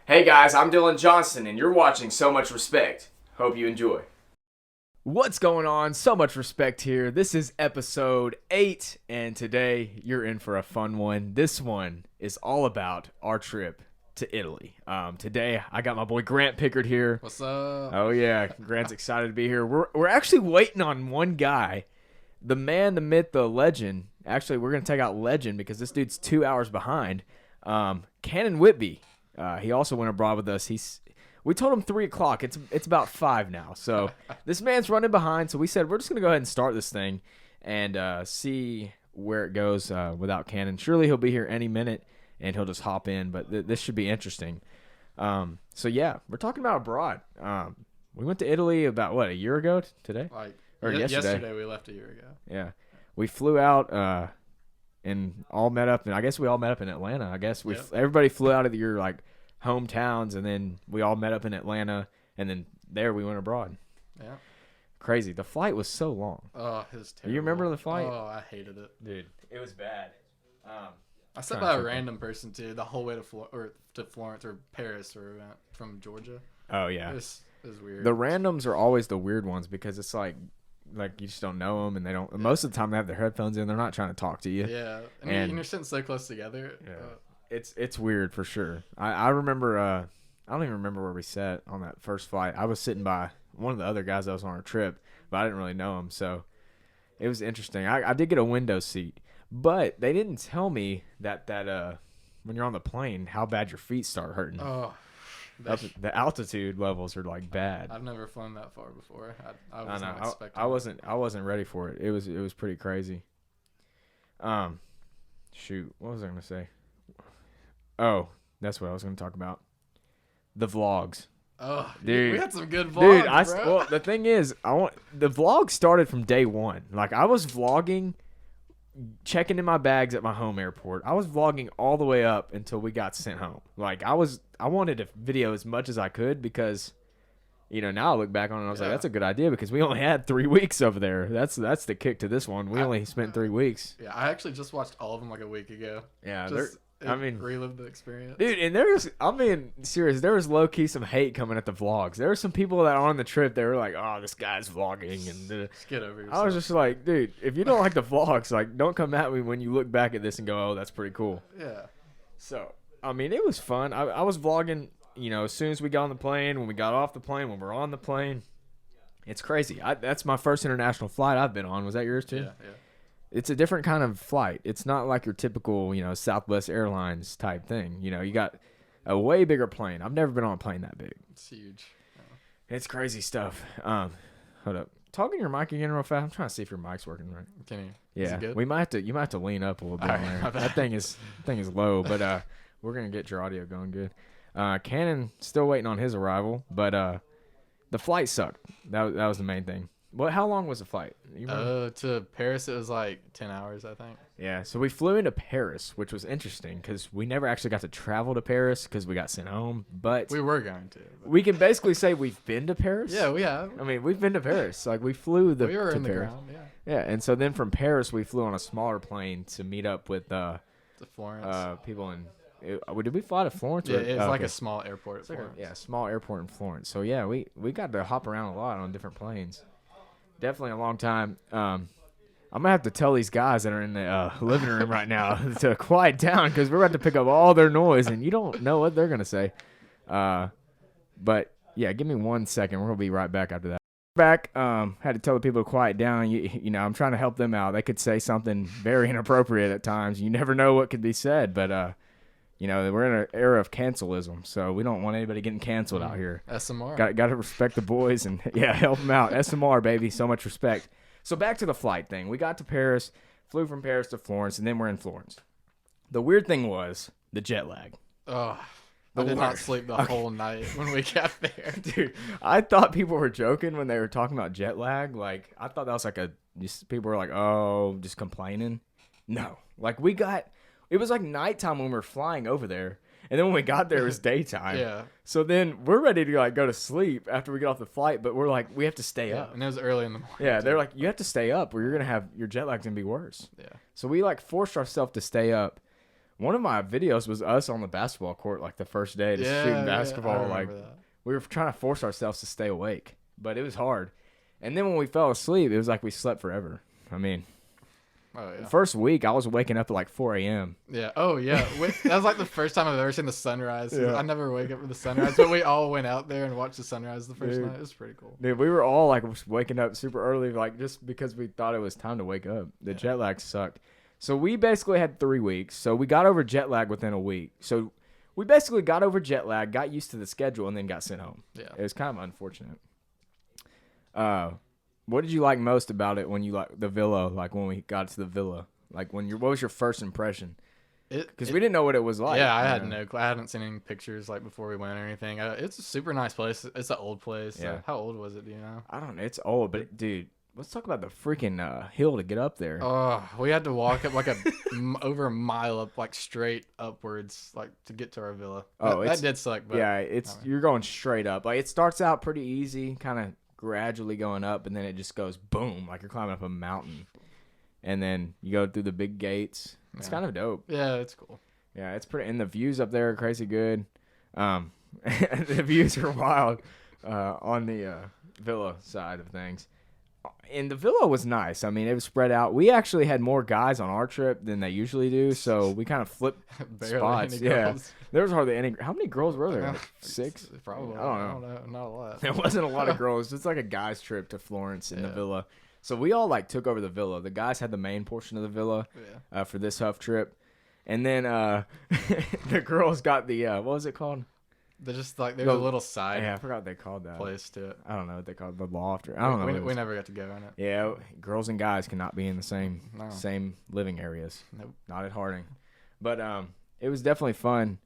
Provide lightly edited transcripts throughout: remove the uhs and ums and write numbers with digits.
Hey guys, I'm Dylan Johnston, and you're watching So Much Respect. Hope you enjoy. What's going on? So much respect here. This is episode 8, and today you're in for a fun one. This one is all about our trip to Italy. Today I got my boy Grant Pickard here. What's up? Oh yeah, Grant's excited to be here. We're actually waiting on one guy, the man, the myth, the legend. Actually, we're gonna take out legend because this dude's 2 hours behind. Cannon Whitby. He also went abroad with us. We told him 3 o'clock. It's about 5 now. So this man's running behind. So we said we're just gonna go ahead and start this thing and see where it goes without Cannon. Surely he'll be here any minute and he'll just hop in. But this should be interesting. So yeah, we're talking about abroad. We went to Italy about a year ago today? Yesterday we left a year ago. Yeah, we flew out and all met up, and I guess we all met up in Atlanta. I guess everybody flew out of your hometowns, and then we all met up in Atlanta, and then there we went abroad. Yeah, crazy. The flight was so long. Oh, it was terrible. You remember the flight? Oh, I hated it, dude. It was bad. I sat by a random person too the whole way to Florence or Paris, where we went from Georgia. Oh yeah, it was weird. The randoms are always the weird ones because it's like you just don't know them, and they don't. Yeah. Most of the time, they have their headphones in. They're not trying to talk to you. Yeah, and you're sitting so close together. Yeah, it's weird for sure. I remember. I don't even remember where we sat on that first flight. I was sitting by one of the other guys that was on our trip, but I didn't really know him, so it was interesting. I did get a window seat, but they didn't tell me that when you're on the plane, how bad your feet start hurting. Oh. The altitude levels are bad. I've never flown that far before. I wasn't expecting. I wasn't ready for it. It was pretty crazy. Shoot, what was I gonna say? Oh, that's what I was gonna talk about. The vlogs. Oh, dude, we had some good vlogs, dude. Well, the thing is, the vlog started from day one. I was vlogging, checking in my bags at my home airport. I was vlogging all the way up until we got sent home. I wanted to video as much as I could because, now I look back on it and I was like, that's a good idea because we only had 3 weeks over there. That's the kick to this one. We only spent 3 weeks. Yeah, I actually just watched all of them a week ago. Yeah, relive the experience. Dude, and I'm being serious, there was low-key some hate coming at the vlogs. There were some people that on the trip, they were like, oh, this guy's vlogging. And just get over yourself. I was just like, dude, if you don't like the vlogs, don't come at me when you look back at this and go, oh, that's pretty cool. Yeah. So, it was fun. I was vlogging, as soon as we got on the plane, when we got off the plane, when we're on the plane. It's crazy. That's my first international flight I've been on. Was that yours too? Yeah. It's a different kind of flight. It's not like your typical, Southwest Airlines type thing. You got a way bigger plane. I've never been on a plane that big. It's huge. Yeah. It's crazy stuff. Hold up. Talking your mic again real fast. I'm trying to see if your mic's working right. Can you? Yeah. Is it good? You might have to lean up a little bit on there. That thing is low, but we're gonna get your audio going good. Cannon still waiting on his arrival, but the flight sucked. That was the main thing. How long was the flight? To Paris, it was 10 hours, I think. Yeah, so we flew into Paris, which was interesting because we never actually got to travel to Paris because we got sent home. But we were going to. We can basically say we've been to Paris. Yeah, we have. We've been to Paris. We flew we were in the Paris. ground, yeah. Yeah, and so then from Paris, we flew on a smaller plane to meet up with to Florence. people in. Did we fly to Florence? Yeah, it's like a small airport. Small airport in Florence. So yeah, we got to hop around a lot on different planes. Definitely a long time. I'm gonna have to tell these guys that are in the living room right now to quiet down because we're about to pick up all their noise and you don't know what they're gonna say. But yeah, give me 1 second. We're gonna be right back after that. Back. Had to tell the people to quiet down. I'm trying to help them out. They could say something very inappropriate at times. You never know what could be said, but we're in an era of cancelism, so we don't want anybody getting canceled out here. SMR. Got to respect the boys and, help them out. SMR, baby. So much respect. So back to the flight thing. We got to Paris, flew from Paris to Florence, and then we're in Florence. The weird thing was the jet lag. Oh, I did not sleep the whole night when we got there. Dude, I thought people were joking when they were talking about jet lag. I thought that was people were like, oh, just complaining. No. It was nighttime when we were flying over there, and then when we got there, it was daytime. Yeah. So then we're ready to go to sleep after we get off the flight, but we're we have to stay up. And it was early in the morning. Yeah, they're like, you have to stay up, or you're gonna have your jet lag's gonna be worse. Yeah. So we forced ourselves to stay up. One of my videos was us on the basketball court like the first day just shooting basketball. I Like remember that. we were trying to force ourselves to stay awake, but it was hard. And then when we fell asleep, it was like we slept forever. I mean, Oh yeah. the first week I was waking up at like 4 a.m. Yeah. Oh yeah. That was like the first time I've ever seen the sunrise. Yeah. I never wake up for the sunrise, but we all went out there and watched the sunrise the first Dude. night. It was pretty cool. Dude, we were all like waking up super early, like just because we thought it was time to wake up. The jet lag sucked. So we basically had 3 weeks. So we got over jet lag within a week. So we basically got over jet lag, got used to the schedule, and then got sent home. Yeah. It was kind of unfortunate. What did you like most about it when you like the villa? Like when we got to the villa, like what was your first impression? Because we didn't know what it was like. Yeah, I had no clue. I hadn't seen any pictures like before we went or anything. It's a super nice place. It's an old place. Yeah. How old was it? Do you know? I don't know. It's old, but dude, let's talk about the freaking hill to get up there. Oh, we had to walk up like over a mile up, like straight upwards, like to get to our villa. Oh, that did suck. But Yeah, you're going straight up. Like it starts out pretty easy, kind of gradually going up, and then it just goes boom, like you're climbing up a mountain. And then you go through the big gates. It's kind of dope. Yeah, it's cool. Yeah, it's pretty. And the views up there are crazy good. The views are wild on the villa side of things. And the villa was nice. I mean, it was spread out. We actually had more guys on our trip than they usually do, so we kind of flipped Barely spots. any Yeah, girls. there was hardly any. How many girls were there? Like 6? Probably. I don't know. Not a lot. There wasn't a lot of girls. It's like a guy's trip to Florence in the villa. So we all like took over the villa. The guys had the main portion of the villa for this Huff trip, and then the girls got the what was it called? They're just like there's a little side Yeah, I forgot what they called that. place to it. I don't know what they called the loft. Or, I don't know. what it We was. never got to go in it. Yeah, girls and guys cannot be in the same No. same living areas. Nope. Not at Harding. But it was definitely fun.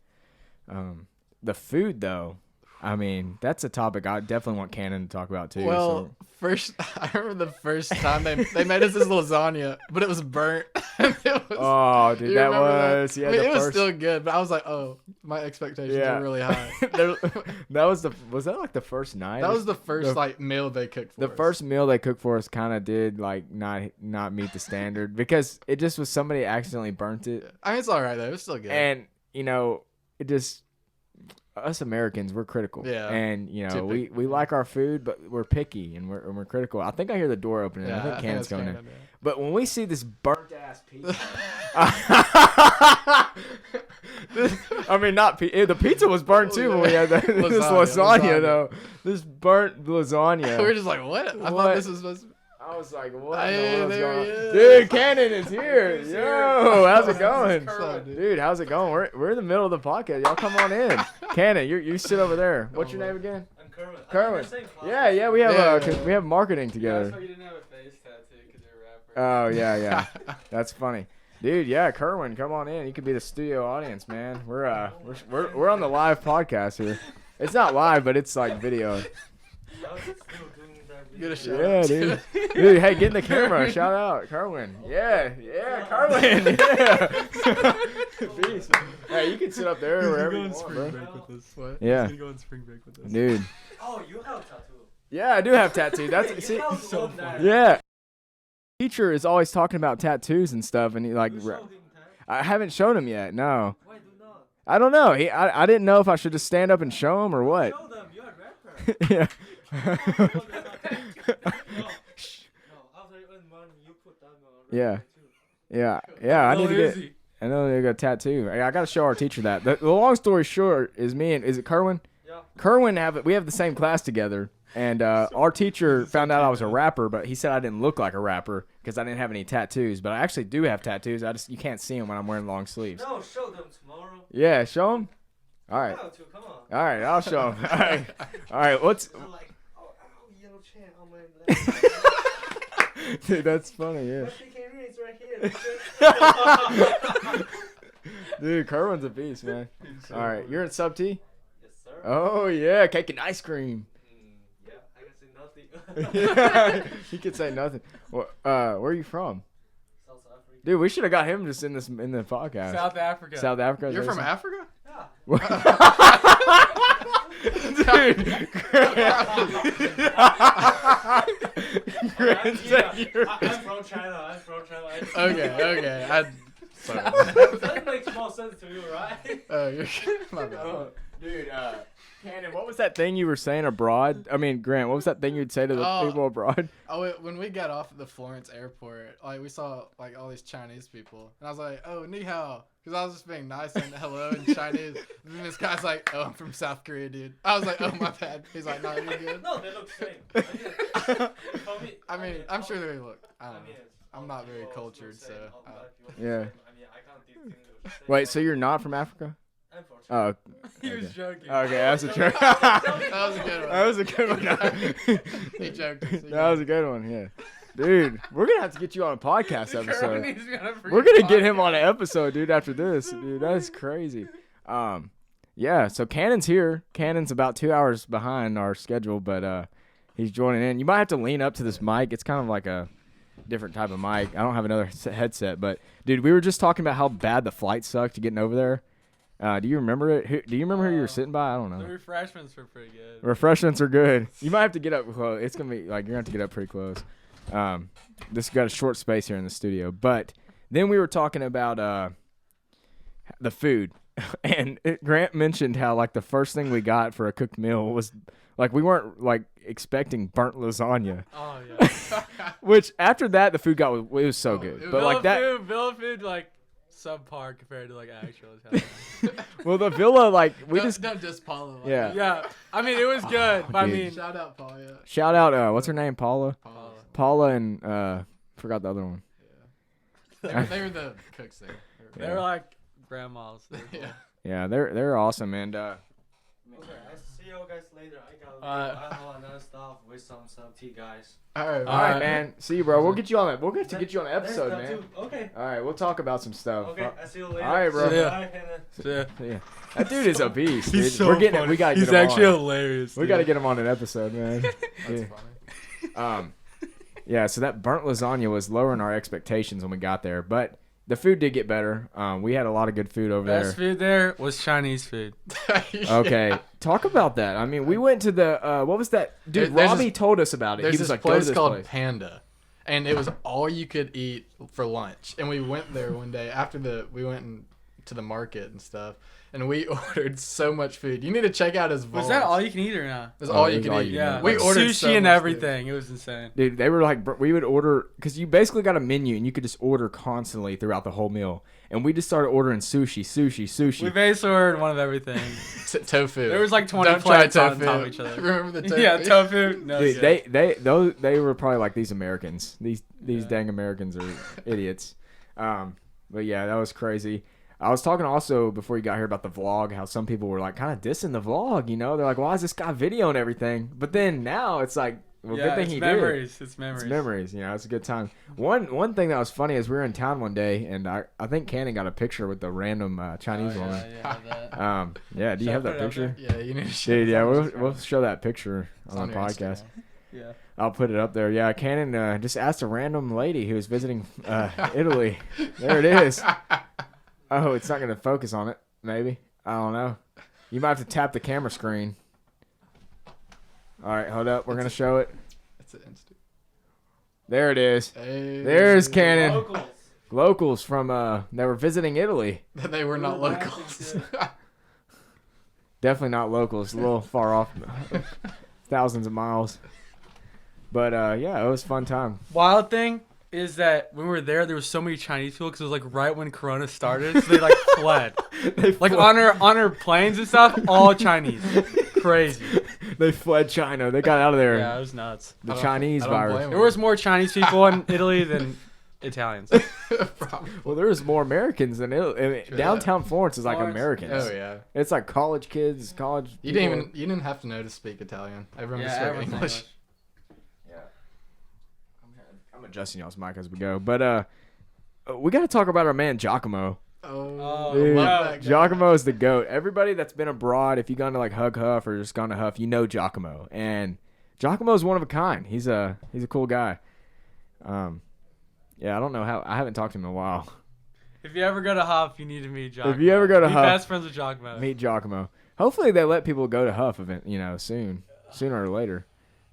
The food though, I mean, that's a topic I definitely want Cannon to talk about too. Well, first I remember the first time they made us this lasagna, but it was burnt. It was, oh, dude, you that remember was that? yeah. I mean, the it was first, still good, but I was like, oh, my expectations are really high. that was that like the first night? That was the first like meal they cooked for the us. first meal they cooked for us. Kind of did like not meet the standard because it just was somebody accidentally burnt it, I mean, it's all right though. It was still good. and you know it just. Us Americans, we're critical. Yeah. And, you know, we like our food, but we're picky and we're critical. I think I hear the door opening. Yeah, I think Cannon's it's going in. Cannon, yeah. But when we see this burnt-ass pizza. I mean, the pizza was burnt too when we had this lasagna, though. This burnt lasagna. We were just like, what? I thought this was supposed to be. I was like, what? Hey, in the world's there going he on? is. Dude, Cannon is here. Yo, how's it going? What's up, Dude, how's it going? We're in the middle of the podcast. Y'all come on in. Cannon, you sit over there. What's your name again? I'm Kerwin. Kerwin. Yeah, we have 'cause we have marketing together. That's why you didn't have a face tattoo because you're a rapper. Oh yeah. That's funny. Dude, yeah, Kerwin, come on in. You could be the studio audience, man. We're on the live podcast here. It's not live, but it's like video. I was still doing that video. Get a shout Yeah, out. dude. Dude, hey, get in the camera. Shout out, Kerwin. Yeah, Kerwin. Yeah. Beast. Hey, you can sit up there wherever you want, bro. with us. What? Yeah. He's gonna go on spring break with us. Dude. Oh, you have a tattoo. Yeah, I do have tattoos. That's You see. have so one that- funny. Yeah. Teacher is always talking about tattoos and stuff, and he like. You showed him that? I haven't shown him yet. No. Why do not? I don't know. I didn't know if I should just stand up and show him or what. Show them. You're a rapper. Yeah. No, after you earn money, you put that on. Yeah. Yeah. I need to get. I know they got a tattoo. I got to show our teacher that. The long story short is is it Kerwin? Yeah. Kerwin we have the same class together, and our teacher found out I was a rapper, but he said I didn't look like a rapper because I didn't have any tattoos. But I actually do have tattoos. You can't see them when I'm wearing long sleeves. No, show them tomorrow. Yeah, show them. All right. How to? Come on. All right, I'll show them. All right. What's I'm like, oh, yellow chain on my left. dude? That's funny. Yeah. But you can read it's right here. Dude, Kerwin's a beast, man. All right, you're in sub T. Yes, sir. Oh yeah, cake and ice cream. Yeah, I can say nothing. Yeah, he could say nothing. Well, where are you from? South Africa. Dude, we should have got him just in the podcast. South Africa. South Africa. is You're that from what Africa? Yeah. Dude, Grant said you're. I'm from China. Okay. So, That makes more sense to you, right? you're my bad. Dude, Cannon, what was that thing you were saying abroad? I mean, Grant, what was that thing you'd say to the people abroad? When we got off at the Florence airport, like we saw like all these Chinese people, and I was like, "Oh, ni hao," because I was just being nice and hello in Chinese. And then this guy's like, "Oh, I'm from South Korea, dude." I was like, "Oh, my bad." He's like, "No, you're good." No, they look same. For me, I mean, I'm sure they look. I I don't know. mean, I'm not very cultured, so. Yeah. I mean, I can't distinguish. Wait, so you're not from Africa? Unfortunately. Oh, He was joking. okay, that's a joke. That was a good one. That was a good one. He joked. That was a good one, yeah. Dude, we're going to have to get you on a podcast episode. We're going to get him on an episode, dude, after this. Dude, that is crazy. Yeah, so Cannon's here. Cannon's about 2 hours behind our schedule, but he's joining in. You might have to lean up to this mic. It's kind of like a different type of mic. I don't have another headset, but, dude, we were just talking about how bad the flight sucked to getting over there. Do you remember it? Do you remember who you were sitting by? I don't The know. refreshments were pretty good. Refreshments are good. You might have to get up close. It's gonna be like you're gonna have to get up pretty close. This got a short space here in the studio, but then we were talking about the food, and Grant mentioned how like the first thing we got for a cooked meal was like we weren't like expecting burnt lasagna, Oh yeah. which after that the food it was so good. But like that, Villa food like subpar compared to like actual Italian. well the villa like we just don't just Paula. Like yeah. Yeah, I mean it was good, but I dude. mean Shout out Paula. Yeah. Shout out what's her name, Paula. Paula. Paula and forgot the other one. They were the cooks there. they were like grandmas. Yeah. Yeah, they're awesome, and Okay, I see you guys later. I have another stuff with some tea, guys. All right. all right, man. See you, bro. We'll get you on it. We'll get to get you on the episode, That man. too. Okay. All right, we'll talk about some stuff. Okay, I see you later. All right, bro. See ya. Bye, Hannah. Yeah. Yeah, that dude is a beast. He's Dude. so We're getting funny. we gotta He's get him actually on. hilarious. We gotta get him on an episode, man. That's Yeah. funny. Yeah. So that burnt lasagna was lowering our expectations when we got there, but the food did get better. We had a lot of good food over Best there. food there was Chinese food. Okay, talk about that. I mean, we went to the what was that? Dude, There's Robbie this- told us about it. There's He was this like, "Go to place this called place." Panda, and it was all you could eat for lunch. And we went there one day after we went to the market and stuff, and we ordered so much food. You need to check out his vault. Was that all you can eat or not? It was all it you was could all eat. you Yeah, can we like ordered sushi so and much everything. It was insane. Dude, they were like, we would order because you basically got a menu and you could just order constantly throughout the whole meal. And we just started ordering sushi. We basically ordered one of everything. Tofu. There was like 20 Don't try plates on tofu. top of each other. Remember the tofu? Yeah, tofu. No, Dude, good. they were probably like these Americans. These Yeah. dang Americans are idiots. But yeah, that was crazy. I was talking also before you got here about the vlog, how some people were like kind of dissing the vlog. You know, they're like, "Why is this guy videoing everything?" But then now it's like, well, Yeah, good thing it's he memories. did. It's memories. It's memories. You know, it's a good time. One thing that was funny is we were in town one day, and I think Cannon got a picture with the random Chinese woman. Yeah, that. Yeah, do you Should I have put that it up picture? Yeah, you need to show Dude, yeah, it. we'll show that picture It's on the your podcast. Instagram. Yeah. I'll put it up there. Yeah, Cannon just asked a random lady who was visiting Italy. There it is. Oh, it's not going to focus on it. Maybe. I don't know. You might have to tap the camera screen. All right, hold up. We're going to show it. It's an Insta. There it is. Hey. There's Cannon. Locals. Locals from, they were visiting Italy. They were not Ooh, locals. Definitely not locals. A little far off. Thousands of miles. But, yeah, it was a fun time. Wild thing is that when we were there was so many Chinese people because it was like right when Corona started, so they like fled. They Like fled. on our planes and stuff, all Chinese. Crazy. They fled China. They got out of there. Yeah, it was nuts. The I don't- Chinese I don't blame virus. 'em. There was more Chinese people in Italy than Italians. Probably. Well, there's more Americans than Italy. I mean, True. downtown Florence is like Florence. Americans. Oh yeah. It's like college kids, college. You people. didn't have to know to speak Italian. Everyone Yeah, spoke everything English. Yeah. I'm adjusting y'all's mic as we go, but we got to talk about our man Giacomo. Oh, Dude, love that guy. Giacomo is the goat. Everybody that's been abroad, if you've gone to like Hug Huff or just gone to Huff, you know Giacomo, and Giacomo is one of a kind. He's a cool guy. Yeah, I don't know how. I haven't talked to him in a while. If you ever go to Huff, you need to meet Giacomo. If you ever go to Be Huff, best friends with Giacomo. meet Giacomo. Hopefully they let people go to Huff event, sooner or later.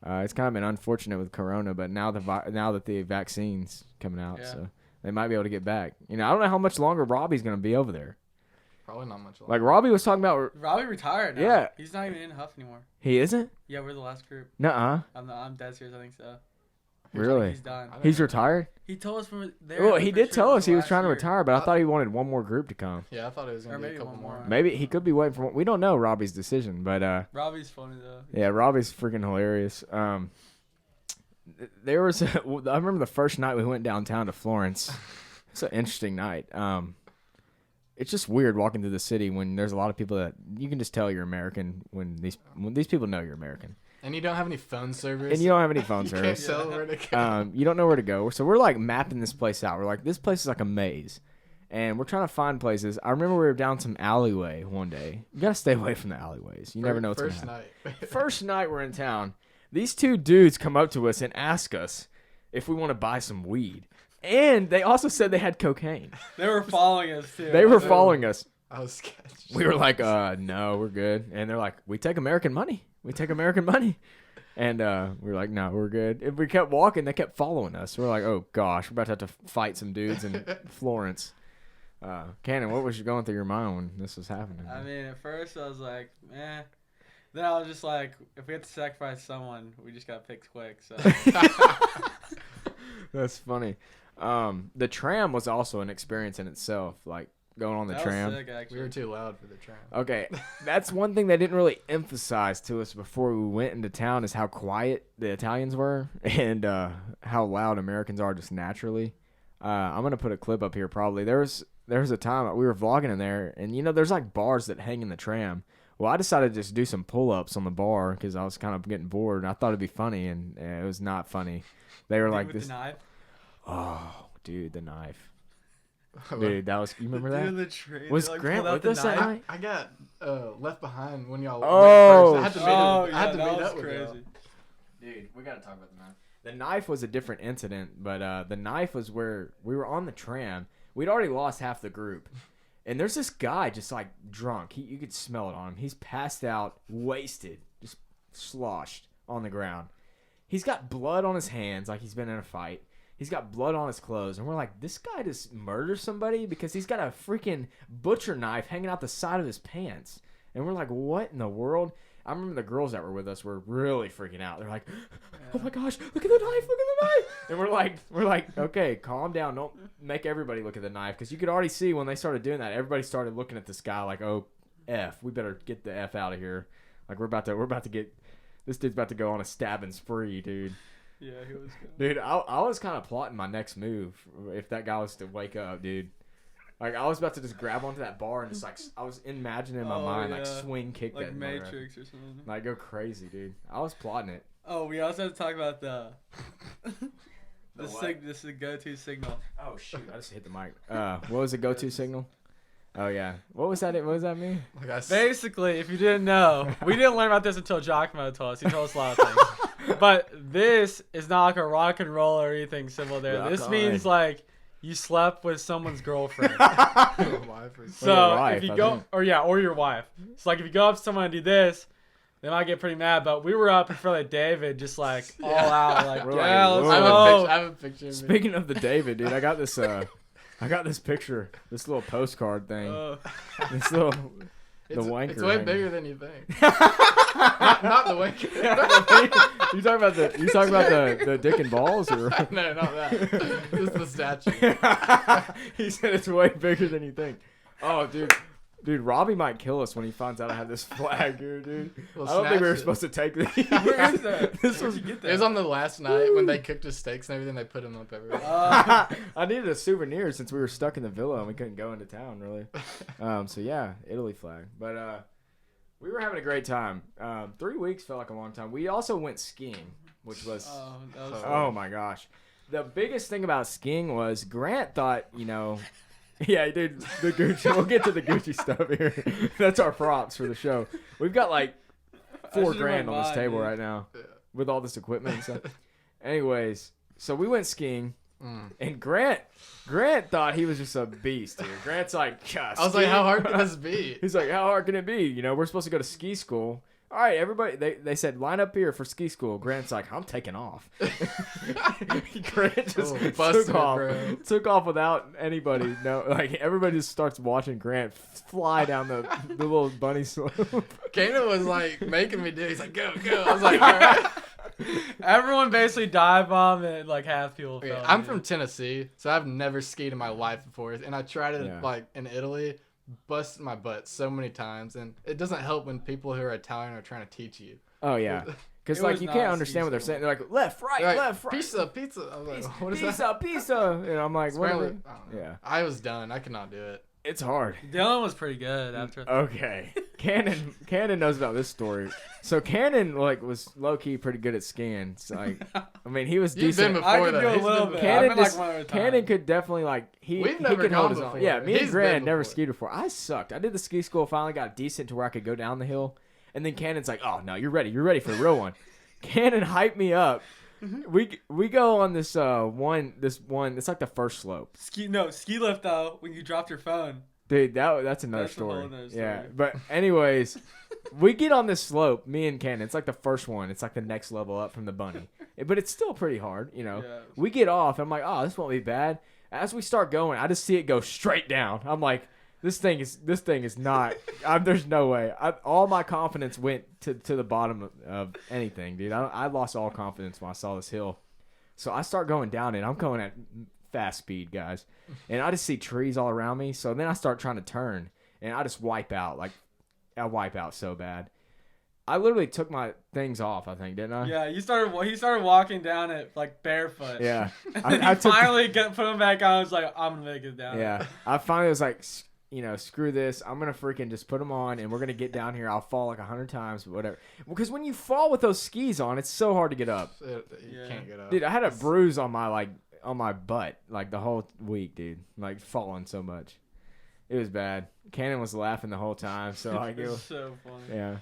It's kind of been unfortunate with Corona, but now that the vaccine's coming out, Yeah. so they might be able to get back. I don't know how much longer Robbie's gonna be over there. Probably not much longer. Like Robbie was talking about. Robbie retired now. Yeah. He's not even in Huff anymore. He isn't. Yeah, we're the last group. Nuh-uh. I'm dead serious. I think so. Really? He's done. He's retired. He told us from there. Well, I'm he pretty did sure tell it us he was last trying to year. retire, but I thought he wanted one more group to come. Yeah, I thought it was Or gonna be a maybe couple one more. more. Maybe he could be waiting for. We don't know Robbie's decision, but Robbie's funny though. yeah, Robbie's freaking hilarious. There was. I remember the first night we went downtown to Florence. It's an interesting night. It's just weird walking through the city when there's a lot of people that you can just tell you're American when these people know you're American. And you don't have any phone service. And you don't have any phone you can't service. tell where to go. You don't know where to go. So we're like mapping this place out. We're like, this place is like a maze. And we're trying to find places. I remember we were down some alleyway one day. You got to stay away from the alleyways. You never know what's going to happen. First night. First night we're in town. These two dudes come up to us and ask us if we want to buy some weed. And they also said they had cocaine. They were following us too. They were following us. I was sketched. We were like, no, we're good. And they're like, we take American money. We take American money. And we were like, no, we're good. If we kept walking, they kept following us. We're like, oh, gosh, we're about to have to fight some dudes in Florence. Cannon, what was going through your mind when this was happening? I mean, at first I was like, eh. Then I was just like, if we have to sacrifice someone, we just got picked quick. So That's funny. The tram was also an experience in itself, like going on the that tram. was sick, actually. We were too loud for the tram. Okay, that's one thing they didn't really emphasize to us before we went into town is how quiet the Italians were and how loud Americans are just naturally. I'm gonna put a clip up here probably. There was a time we were vlogging in there, and there's like bars that hang in the tram. Well, I decided to just do some pull-ups on the bar because I was kind of getting bored, and I thought it'd be funny, and it was not funny. They were like with this. the knife. Oh, dude, the knife. Dude, that was. You remember that? Dude, the train, Was they, like, Grant pulled out with the us that knife. night? I got left behind when y'all Oh, went first. I had to meet that up was with y'all. crazy. Dude, we gotta talk about the knife. The knife was a different incident, but the knife was where we were on the tram. We'd already lost half the group, and there's this guy just like drunk. You could smell it on him. He's passed out, wasted, just sloshed on the ground. He's got blood on his hands, like he's been in a fight. He's got blood on his clothes, and we're like, this guy just murdered somebody because he's got a freaking butcher knife hanging out the side of his pants. And we're like, what in the world? I remember the girls that were with us were really freaking out. They're like, oh my gosh, look at the knife, look at the knife. And we're like, okay, calm down. Don't make everybody look at the knife. Because you could already see when they started doing that, everybody started looking at this guy like, oh, F, we better get the F out of here. Like we're about to get, this dude's about to go on a stabbing spree, dude. Yeah, he was good. Dude, I was kind of plotting my next move if that guy was to wake up, dude. Like, I was about to just grab onto that bar and just, like, I was imagining in my mind, like, swing kick like that Matrix or something. Like, go crazy, dude. I was plotting it. Oh, we also have to talk about the what? this is go-to signal. Oh, shoot. I just hit the mic. What was the go-to signal? Oh, yeah. What was that? What does that mean? Like Basically, if you didn't know, we didn't learn about this until Giacomo told us. He told us a lot of things. But this is not like a rock and roll or anything similar there. Rock This on. means, like, you slept with someone's girlfriend. Or So your wife, if you I go, think. or your wife. So like if you go up to someone and do this, they might get pretty mad. But we were up in front of David, just like all out, like We're yeah, like, let's whoa. I have a picture of me. Speaking of the David, dude, I got this picture, this little postcard thing. This little, the wanker. It's way hanging. bigger than you think. not the wanker. You talking about the dick and balls, or No, not that. Just the statue. he said it's way bigger than you think. Oh, dude, Robbie might kill us when he finds out I have this flag here, dude. We'll I don't think we were snatch it. supposed to take this. Where is that? This Where'd was you get It that? was on the last night when they cooked his steaks and everything. They put them up everywhere. I needed a souvenir since we were stuck in the villa and we couldn't go into town really. So yeah, Italy flag. But we were having a great time. 3 weeks felt like a long time. We also went skiing, which was That was oh my gosh. The biggest thing about skiing was Grant thought, yeah, dude, the Gucci. We'll get to the Gucci stuff here. That's our props for the show. We've got like $4 grand on this table right now with all this equipment and stuff. Anyways, so we went skiing, and Grant thought he was just a beast, dude. Grant's like, I was like, how hard can this be? He's like, how hard can it be? We're supposed to go to ski school. all right, everybody. They said line up here for ski school. Grant's like, I'm taking off. Grant just took off without anybody. No, like everybody just starts watching Grant fly down the little bunny slope. Kana was like making me do it. He's like, go. I was like, all right. Everyone basically dive bombed and like half people fell. I'm from Tennessee, so I've never skied in my life before. And I tried it like in Italy. Busted my butt so many times, and it doesn't help when people who are Italian are trying to teach you. Oh yeah, because like you can't understand what they're saying. They're like left, right, left, right. Pizza. I was like, what is that? Pizza. And I'm like, what? Yeah. I was done. I could not do it. It's hard. Dylan was pretty good after. Okay, Cannon knows about this story. So Cannon like was low key pretty good at skiing. So, like, I mean, he was decent. Been I before could do a little bit. Cannon could definitely like he could hold his own. Yeah, me and Grant never skied before. I sucked. I did the ski school. Finally got decent to where I could go down the hill, and then Cannon's like, "Oh no, you're ready for the real one." Cannon hyped me up. We go on this one. It's like the first slope. Ski lift though. When you dropped your phone, dude, that's another story. Yeah, but anyways, we get on this slope. Me and Cannon. It's like the first one. It's like the next level up from the bunny, but it's still pretty hard. You know. Yeah. We get off. I'm like, oh, this won't be bad. As we start going, I just see it go straight down. I'm like, this thing is not. There's no way. All my confidence went to the bottom of anything, dude. I lost all confidence when I saw this hill. So I start going down it. I'm going at fast speed, guys, and I just see trees all around me. So then I start trying to turn, and I just wipe out. Like I wipe out so bad. I literally took my things off. I think, didn't I? Yeah, he started walking down it like barefoot. Yeah, I finally put them back on. I was like, I'm gonna make it down. Yeah, I finally was like, you know, screw this. I'm going to freaking just put them on, and we're going to get down here. I'll fall like 100 times, but whatever. Because when you fall with those skis on, it's so hard to get up. You can't get up. Dude, I had a bruise on my butt, like, the whole week, dude. Like, falling so much. It was bad. Cannon was laughing the whole time, so like, it was so funny. Yeah.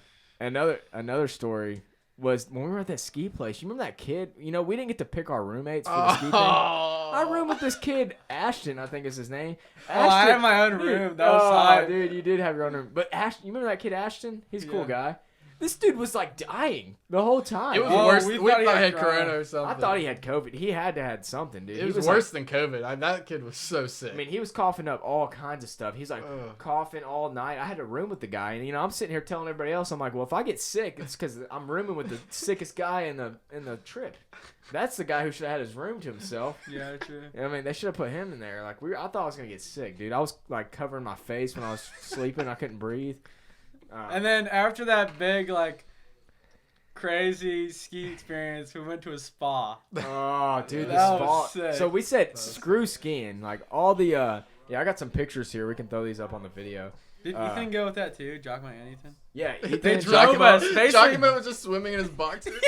Another story was when we were at that ski place. You remember that kid? You know, we didn't get to pick our roommates for the ski thing. I roomed with this kid, Ashton, I think is his name. Ashton, I had my own room. That was hot. Dude, you did have your own room. But Ashton, you remember that kid, Ashton? He's a cool guy. This dude was like dying the whole time. It was worse. We thought he had corona or something. I thought he had COVID. He had to have something, dude. It was worse than COVID. That kid was so sick. I mean, he was coughing up all kinds of stuff. He's like coughing all night. I had a room with the guy, and I'm sitting here telling everybody else, I'm like, well, if I get sick, it's because I'm rooming with the sickest guy in the trip. That's the guy who should have had his room to himself. Yeah, true. I mean, they should have put him in there. Like I thought I was gonna get sick, dude. I was like covering my face when I was sleeping. I couldn't breathe. And then after that big crazy ski experience, we went to a spa. Oh, dude, the that spa. was sick. So we said screw skiing. Like all the I got some pictures here. We can throw these up on the video. Did Ethan go with that too? Giacomo and Ethan? Yeah, They drove us. Giacomo was just swimming in his boxers.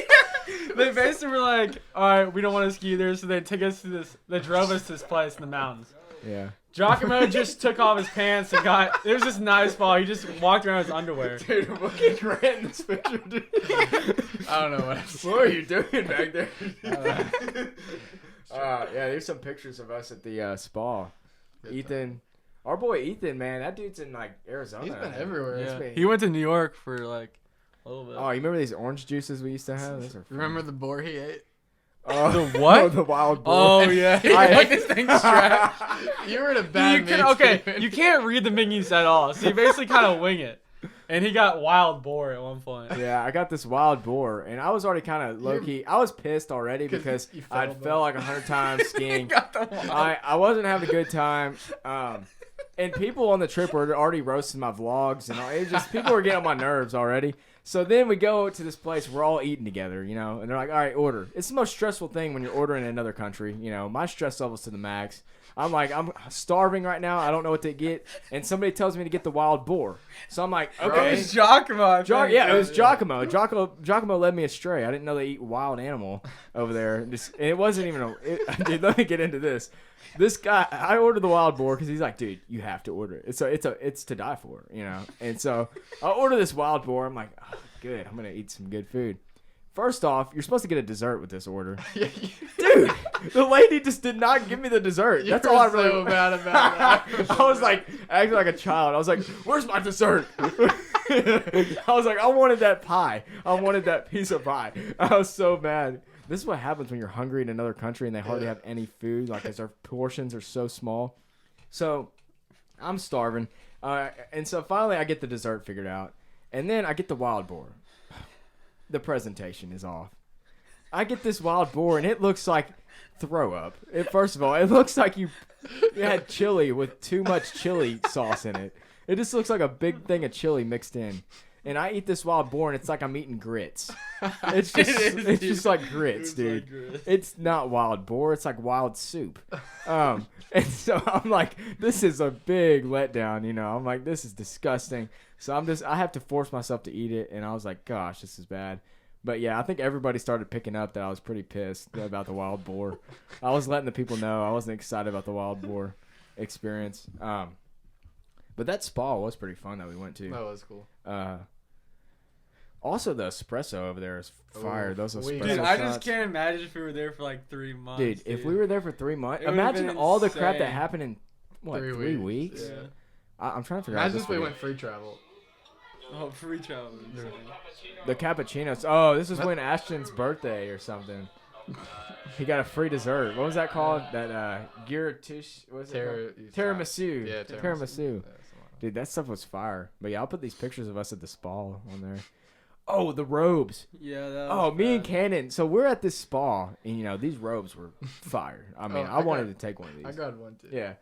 They basically were like, all right, we don't want to ski there, so they took us to this. They drove us to this place in the mountains. Yeah. Giacomo just took off his pants and it was this nice ball. He just walked around in his underwear. Dude, look at Grant in this picture, dude. I don't know what are you doing back there? Yeah, there's some pictures of us at the spa. Ethan, our boy Ethan, man, that dude's in like Arizona. He's been everywhere. Yeah. He went to New York for like a little bit. Oh, you remember these orange juices we used to have? Those are remember the boar he ate? The what? Oh, the wild boar. Oh yeah, like this thing's trapped. You were in a bad mood. Okay, you can't read the menus at all, so you basically kind of wing it. And he got wild boar at one point. Yeah, I got this wild boar, and I was already kind of low key. I was pissed already because I fell like 100 times skiing. I wasn't having a good time. And people on the trip were already roasting my vlogs, and it was just people were getting on my nerves already. So then we go to this place. We're all eating together, and they're like, "All right, order." It's the most stressful thing when you're ordering in another country. My stress level's to the max. I'm like, I'm starving right now. I don't know what to get, and somebody tells me to get the wild boar. So I'm like, okay. It was Giacomo. Yeah, it was Giacomo. Giacomo led me astray. I didn't know they eat wild animal over there. And it wasn't even dude, let me get into this. This guy, I ordered the wild boar because he's like, dude, you have to order it. It's to die for, And so I order this wild boar. I'm like, oh, good. I'm gonna eat some good food. First off, you're supposed to get a dessert with this order. Dude, the lady just did not give me the dessert. That's all I really so bad about that. I was like acting like a child. I was like, where's my dessert? I was like, I wanted that pie. I wanted that piece of pie. I was so mad. This is what happens when you're hungry in another country and they hardly have any food, like, because their portions are so small. So I'm starving. And so finally I get the dessert figured out. And then I get the wild boar. The presentation is off. I get this wild boar, and it looks like throw up. First of all, it looks like you had chili with too much chili sauce in it. It just looks like a big thing of chili mixed in. And I eat this wild boar, and it's like I'm eating grits. It's just like grits, dude. Like grits. It's not wild boar. It's like wild soup. And so I'm like, this is a big letdown, you know. I'm like, this is disgusting. So I have to force myself to eat it. And I was like, gosh, this is bad. But yeah, I think everybody started picking up that I was pretty pissed about the wild boar. I was letting the people know I wasn't excited about the wild boar experience. But that spa was pretty fun that we went to. That was cool. Also, the espresso over there is fire. Those espresso Dude, I shots. just can't imagine if we were there for like 3 months. Dude, if we were there for 3 months, It would've imagine been all the crap that insane. happened in, what, 3 weeks? Yeah. I'm trying to figure out. Imagine this if we week. went free travel. Oh, free travel. The cappuccinos. Oh, this is when Ashton's birthday or something. He got a free dessert. What was that called? That Giratish. What was it called? Tiramisu. Yeah, Tiramisu. Dude, that stuff was fire. But yeah, I'll put these pictures of us at the spa on there. Oh, the robes. Yeah. That Oh, was me and bad. Cannon. So we're at this spa, and you know these robes were fire. I mean, I wanted to take one of these. I got one too. Yeah.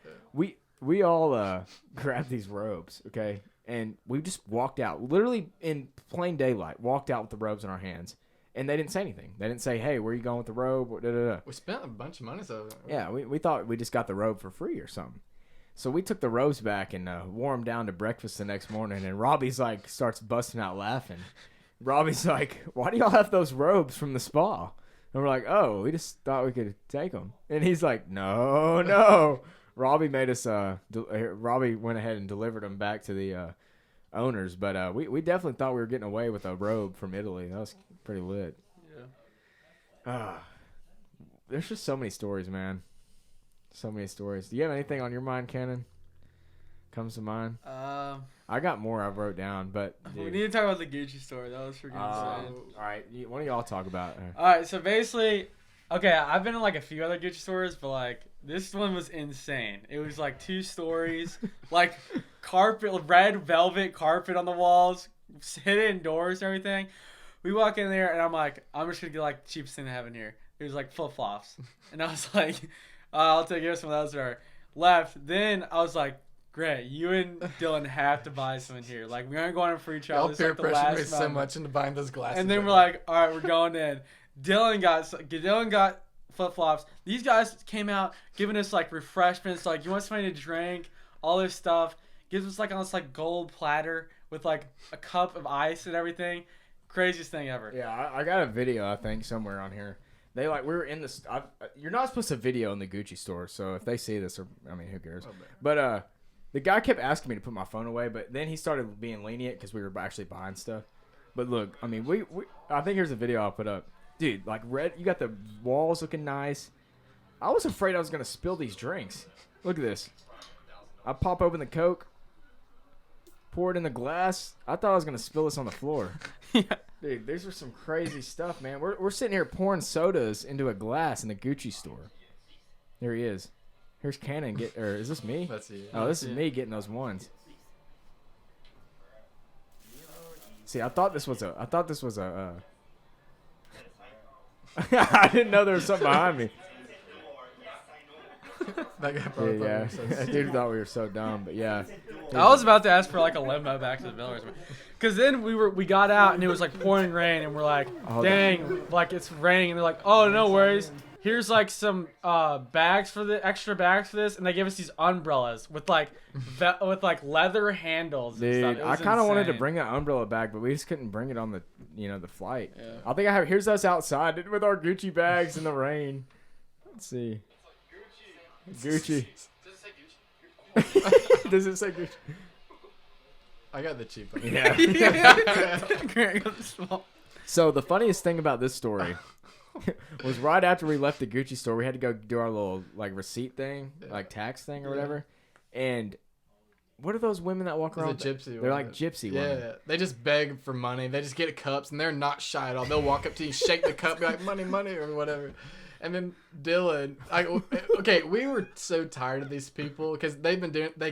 We all grabbed these robes, okay? And we just walked out, literally in plain daylight, walked out with the robes in our hands. And they didn't say anything. They didn't say, hey, where are you going with the robe? Da, da, da. We spent a bunch of money, so Yeah, we thought we just got the robe for free or something. So we took the robes back and wore them down to breakfast the next morning. And Robbie's like, starts busting out laughing. Robbie's like, why do y'all have those robes from the spa? And we're like, oh, we just thought we could take them. And he's like, no. Robbie made us, Robbie went ahead and delivered them back to the owners. But we definitely thought we were getting away with a robe from Italy. That was pretty lit. Yeah. There's just so many stories, man. So many stories. Do you have anything on your mind, Cannon? Comes to mind? I got more I wrote down, but We dude. need to talk about the Gucci story. That was freaking insane. All right, one of y'all talk about it. All right, so basically, okay, I've been in like a few other Gucci stores, but like this one was insane. It was like 2 stories, like carpet, red velvet carpet on the walls, hidden doors, and everything. We walk in there, and I'm like, I'm just gonna get like the cheapest thing they have in here. It was like flip flops, and I was like, I'll take you some of those. Are left. Then I was like, great, you and Dylan have to buy some in here. Like we aren't going on free trial. y'all This is peer like the pressured me last so moment. much into buying those glasses. And then right we're now. like, all right, we're going in. Dylan got flip flops. These guys came out giving us like refreshments, like you want something to drink, all this stuff. Gives us like on this like gold platter with like a cup of ice and everything. Craziest thing ever. Yeah, I got a video I think somewhere on here. They like we were in the. You're not supposed to video in the Gucci store, so if they see this, or I mean, who cares? But the guy kept asking me to put my phone away, but then he started being lenient because we were actually buying stuff. But look, I mean, we I think here's a video I'll put up, dude. Like red, you got the walls looking nice. I was afraid I was gonna spill these drinks. Look at this. I pop open the Coke, pour it in the glass. I thought I was gonna spill this on the floor. Yeah. Dude, these are some crazy stuff, man. We're sitting here pouring sodas into a glass in the Gucci store. There he is. Here's Cannon. Is this me? Let's see. Oh, this is me getting those ones. See, I thought this was a. I didn't know there was something behind me. That guy probably Yeah, thought we were so that dude thought we were so dumb, but yeah. I was about to ask for like a limo back to the Millers, because then we got out and it was like pouring rain and we're like, Oh, dang, like it's raining, and they're like, oh no worries, here's like some bags for the extra bags for this, and they gave us these umbrellas with like with like leather handles. And stuff. Dude, It I was kind of wanted to insane. bring that umbrella back, but we just couldn't bring it on the the flight. Yeah. I think I have. Here's us outside with our Gucci bags in the rain. Let's see. Gucci. Does it say Gucci? I got the cheap one. Yeah. So the funniest thing about this story was right after we left the Gucci store, we had to go do our little like receipt thing, like tax thing or whatever. And what are those women that walk It's a around? gypsy. They're like gypsy women. Yeah, they just beg for money. They just get cups, and they're not shy at all. They'll walk up to you, shake the cup, be like, money, money, or whatever. And then Dylan, okay, we were so tired of these people because they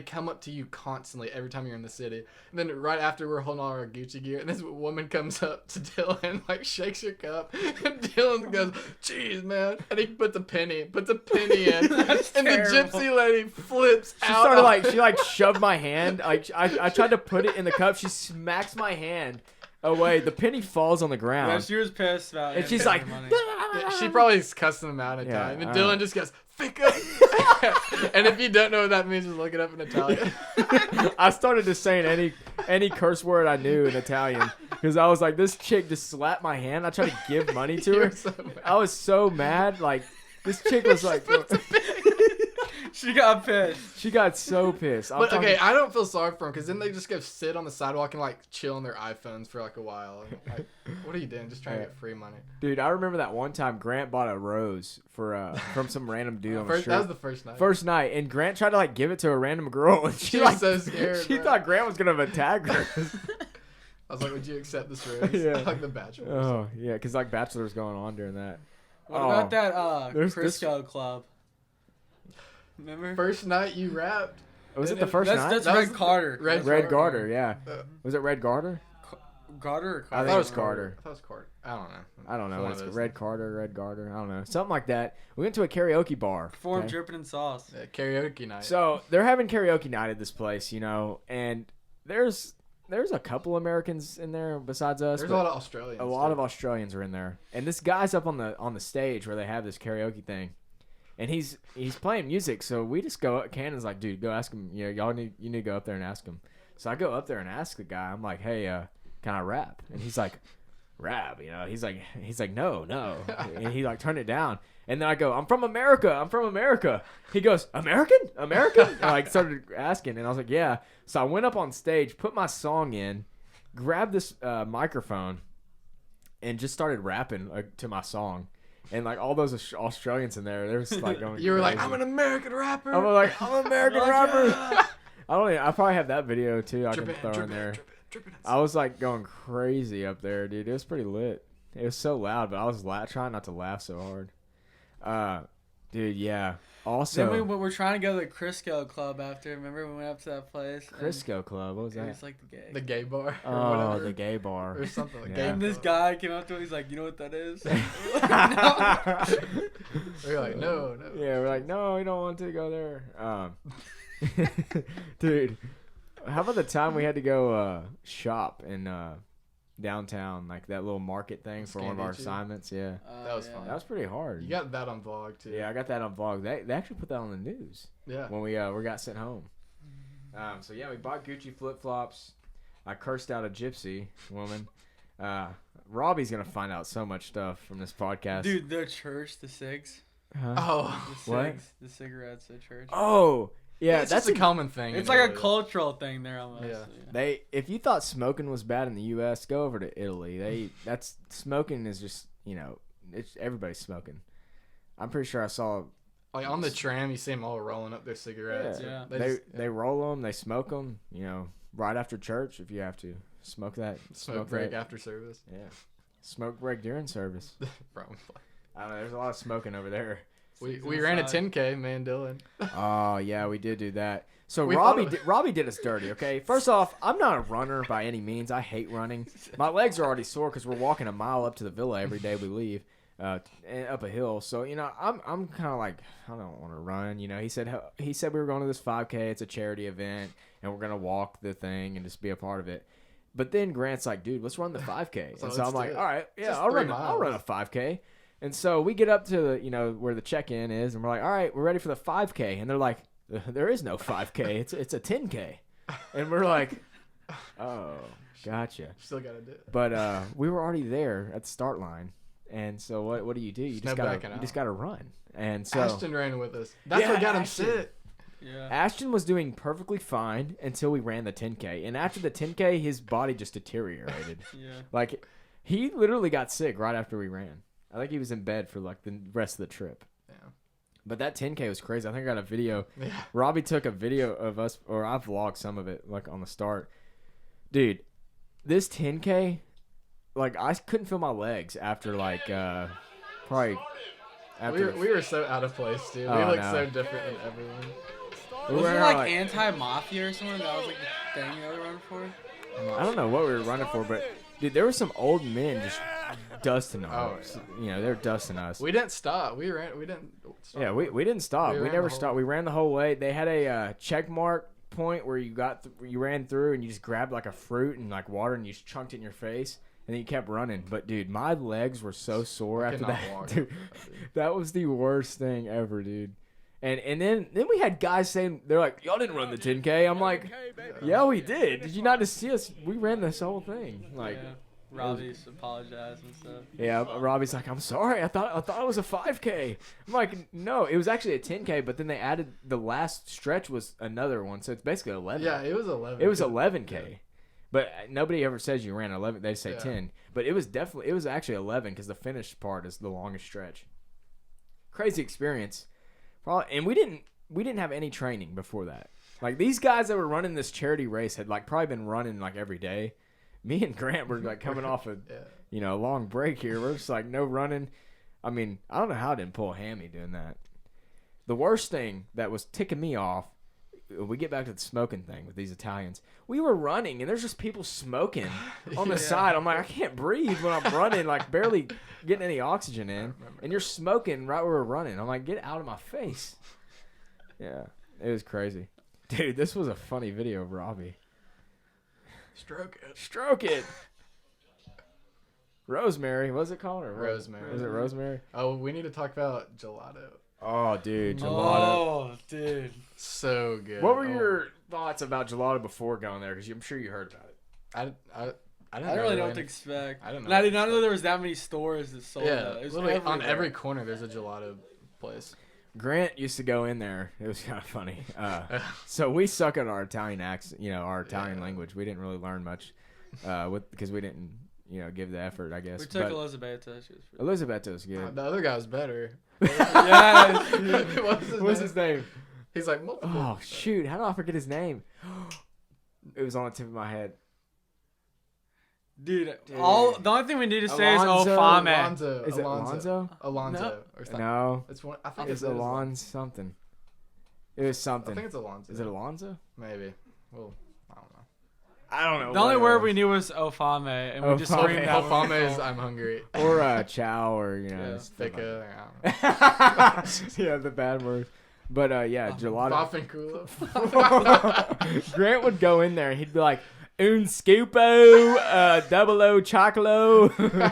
come up to you constantly every time you're in the city. And then right after we're holding all our Gucci gear, and this woman comes up to Dylan, like shakes your cup, and Dylan goes, "Jeez, man!" And he puts a penny in, and That's the terrible. gypsy lady flips She out. started like she like shoved my hand. Like I tried to put it in the cup. She smacks my hand away. The penny falls on the Yeah, ground. she was pissed about it. And she's like, money. Yeah, she probably is cussing him out in Yeah, Italian. And I Dylan don't- just goes, "Fica." And if you don't know what that means, just look it up in Italian. I started just saying any curse word I knew in Italian because I was like, this chick just slapped my hand. I tried to give money to You her. were so mad. I was so mad. Like this chick was like, She got pissed. she got so pissed. I'm But talking- okay, I don't feel sorry for them because then they just go sit on the sidewalk and like chill on their iPhones for like a while. And, like, what are you doing? Just trying to get free money. dude, I remember that one time Grant bought a rose for from some random dude on the That was street. the first night. First night, and Grant tried to like give it to a random girl, and She was so scared, She bro. thought Grant was gonna attack her. I was like, "Would you accept this rose?" Yeah. Like the Bachelor. Oh yeah, because like Bachelor's going on during that. What Oh, about that there's this- Crisco Club? Remember? First night you rapped. Was it And the first that's night? that's That was Red Carter. Red Garter, yeah. Uh, Was it Red Garter? Carter or I Carter? think it was Carter. I thought it was Carter. I don't know. I don't know. One It's of those Red things. Carter, Red Garter. I don't know. Something like that. We went to a karaoke bar. Perform okay? dripping in sauce. Yeah, karaoke night. So they're having karaoke night at this place, you know, and there's a couple Americans in there besides us. There's but a lot of Australians. a lot too. of Australians are in there, and this guy's up on the stage where they have this karaoke thing, and he's playing music. So we just go. Cannon's like, dude, go ask him. You know, you need to go up there and ask him. So I go up there and ask the guy. I'm like, hey, can I rap? And he's like, rap? You know, he's like, no, and he like turned it down. And then I go, I'm from America. He goes, American? And I like started asking, and I was like, yeah. So I went up on stage, put my song in, grabbed this microphone, and just started rapping to my song. And like all those Australians in there, they were just like going. You were like, crazy. "I'm an American rapper." I'm like, I'm an American Like, rapper. yeah. I probably have that video too. I Drip can it, throw drip in it, there. drip it, drip it. I was like going crazy up there, dude. It was pretty lit. It was so loud, but I was trying not to laugh so hard. Dude, yeah. Also, Then we were trying to go to the Crisco Club after. Remember we went up to that place? and Crisco Club. What was It that? was like the gay. The gay bar. Or Oh, whatever. the gay bar. Or something like Yeah. that. And this guy came up to him. He's like, "You know what that is?" We're like, no. Yeah, we're like, no, we don't want to go there. Dude, how about the time we had to go shop in downtown, like that little market thing for one of our Scandicci? assignments? Yeah, That was fun. that was pretty hard. You got that on vlog too. Yeah, I got that on vlog. They actually put that on the news Yeah. when we got sent home. So yeah, we bought Gucci flip flops. I cursed out a gypsy woman. Robbie's gonna find out so much stuff from this podcast. Dude, the church, the cigs, Huh? Oh. the What? cigs, the cigarettes at church. Oh, yeah, It's that's just a common thing. It's in like a Italy. cultural thing there almost. Yeah. If you thought smoking was bad in the U.S., go over to Italy. That's smoking is just, you know, it's everybody's smoking. I'm pretty sure I saw. Like on the tram, you see them all rolling up their cigarettes. Yeah. They roll them, they smoke them. You know, right after church if you have to smoke that. smoke break that. after service. Yeah, smoke break during service. Probably. I don't know. There's a lot of smoking over there. We ran a 10K, man, Dylan. Oh yeah, we did do that. So We Robbie thought Robbie did us dirty. Okay, first off, I'm not a runner by any means. I hate running. My legs are already sore because we're walking a mile up to the villa every day we leave, and up a hill. So you know, I'm kind of like I don't want to run. You know, he said we were going to this 5K. It's a charity event, and we're gonna walk the thing and just be a part of it. But then Grant's like, dude, let's run the 5K. So and so let's I'm do like, it. all right, yeah, Just I'll 3 run a miles. 5K. And so we get up to the, you know, where the check-in is, and we're like, all right, we're ready for the 5K. And they're like, there is no 5K. It's a 10K. And we're like, oh, gotcha. Still gotta do it. But we were already there at the start line. And so what do? You There's just no gotta backing you out. just gotta run. And so Ashton ran with us. That's Yeah, what got him Ashton. sick. Yeah. Ashton was doing perfectly fine until we ran the 10K. And after the 10K, his body just deteriorated. Yeah. Like, he literally got sick right after we ran. I think he was in bed for like the rest of the trip. Yeah. But that 10K was crazy. I think I got a video. Yeah. Robbie took a video of us, or I vlogged some of it, like on the start. Dude, this 10K, like I couldn't feel my legs after like probably. After We were so out of place, dude. We Oh, looked no. so different than everyone. we Was were it in like our, anti-mafia or something? That was like the thing they were running for? I don't know what we were running for, but dude, there were some old men just dusting Oh, us. You know, they're dusting us. We didn't stop. We didn't stop. Yeah, we didn't stop. We We, ran never the whole stopped. way. We ran the whole way. They had a check mark point where you you ran through and you just grabbed like a fruit and like water and you just chunked it in your face and then you kept running. But dude, my legs were so sore I after could that. not walk. Dude, that was the worst thing ever, dude. And then we had guys saying they're like, y'all didn't run the 10K. I'm like, yeah, we did. Did you not just see us? We ran this whole thing. Like, Yeah. Robbie's apologized and stuff. yeah, Robbie's like, I'm sorry. I thought it was a 5K. I'm like, no, it was actually a 10K. But then they added the last stretch was another one, so it's basically 11. Yeah, it was 11. it was 11K. But nobody ever says you ran 11. They say Yeah. 10. But it was actually 11 because the finish part is the longest stretch. Crazy experience. Probably, and we didn't have any training before that. Like these guys that were running this charity race had like probably been running like every day. Me and Grant were like coming off a Yeah. a long break here. We're just like no running. I mean, I don't know how I didn't pull a hammy doing that. The worst thing that was ticking me off, we get back to the smoking thing with these Italians. We were running and there's just people smoking on the Yeah. side. I'm like, I can't breathe when I'm running, like barely getting any oxygen in. And you're smoking right where we're running. I'm like, get out of my face. Yeah, it was crazy. Dude, this was a funny video of Robbie. Stroke it. Stroke it. Rosemary, what's it called? Or Rosemary. Is it Rosemary? Oh, we need to talk about gelato. Oh, dude, gelato. Oh, dude. So good. What were Oh. your thoughts about gelato before going there? Because I'm sure you heard about it. I didn't I really know don't any- expect. I didn't know And I what did to not know expect. there was that many stores that sold Yeah, that. It was literally on everywhere. every corner there's a gelato place. Grant used to go in there. It was kind of funny. So we suck at our Italian accent, our Italian Yeah. language. We didn't really learn much because we didn't, give the effort, I guess. We took But Elizabeth. She was pretty- Elizabeth was good. The other guy was better. Yes. What's What's his name? He's like multiple. Oh, shoot. How do I forget his name? It was on the tip of my head. Dude, the only thing we need to say Alonzo. is Ofame. Alonzo. Is it Alonzo? Alonzo. Or something. No. It's one. I think It's Alonzo something. It was I something. think it's Alonzo. Is it Alonzo? Maybe. Well, I don't know. I don't know. The only what it word we was. knew was Ofame, and we just Ofame. screamed that. when we Ofame is called. I'm hungry. Or Chow or, Yeah. stuff like Thicka. I don't know. yeah, the bad words. But yeah, gelato. Baffinculo. Grant would go in there and he'd be like, un scupo, double O chocolo,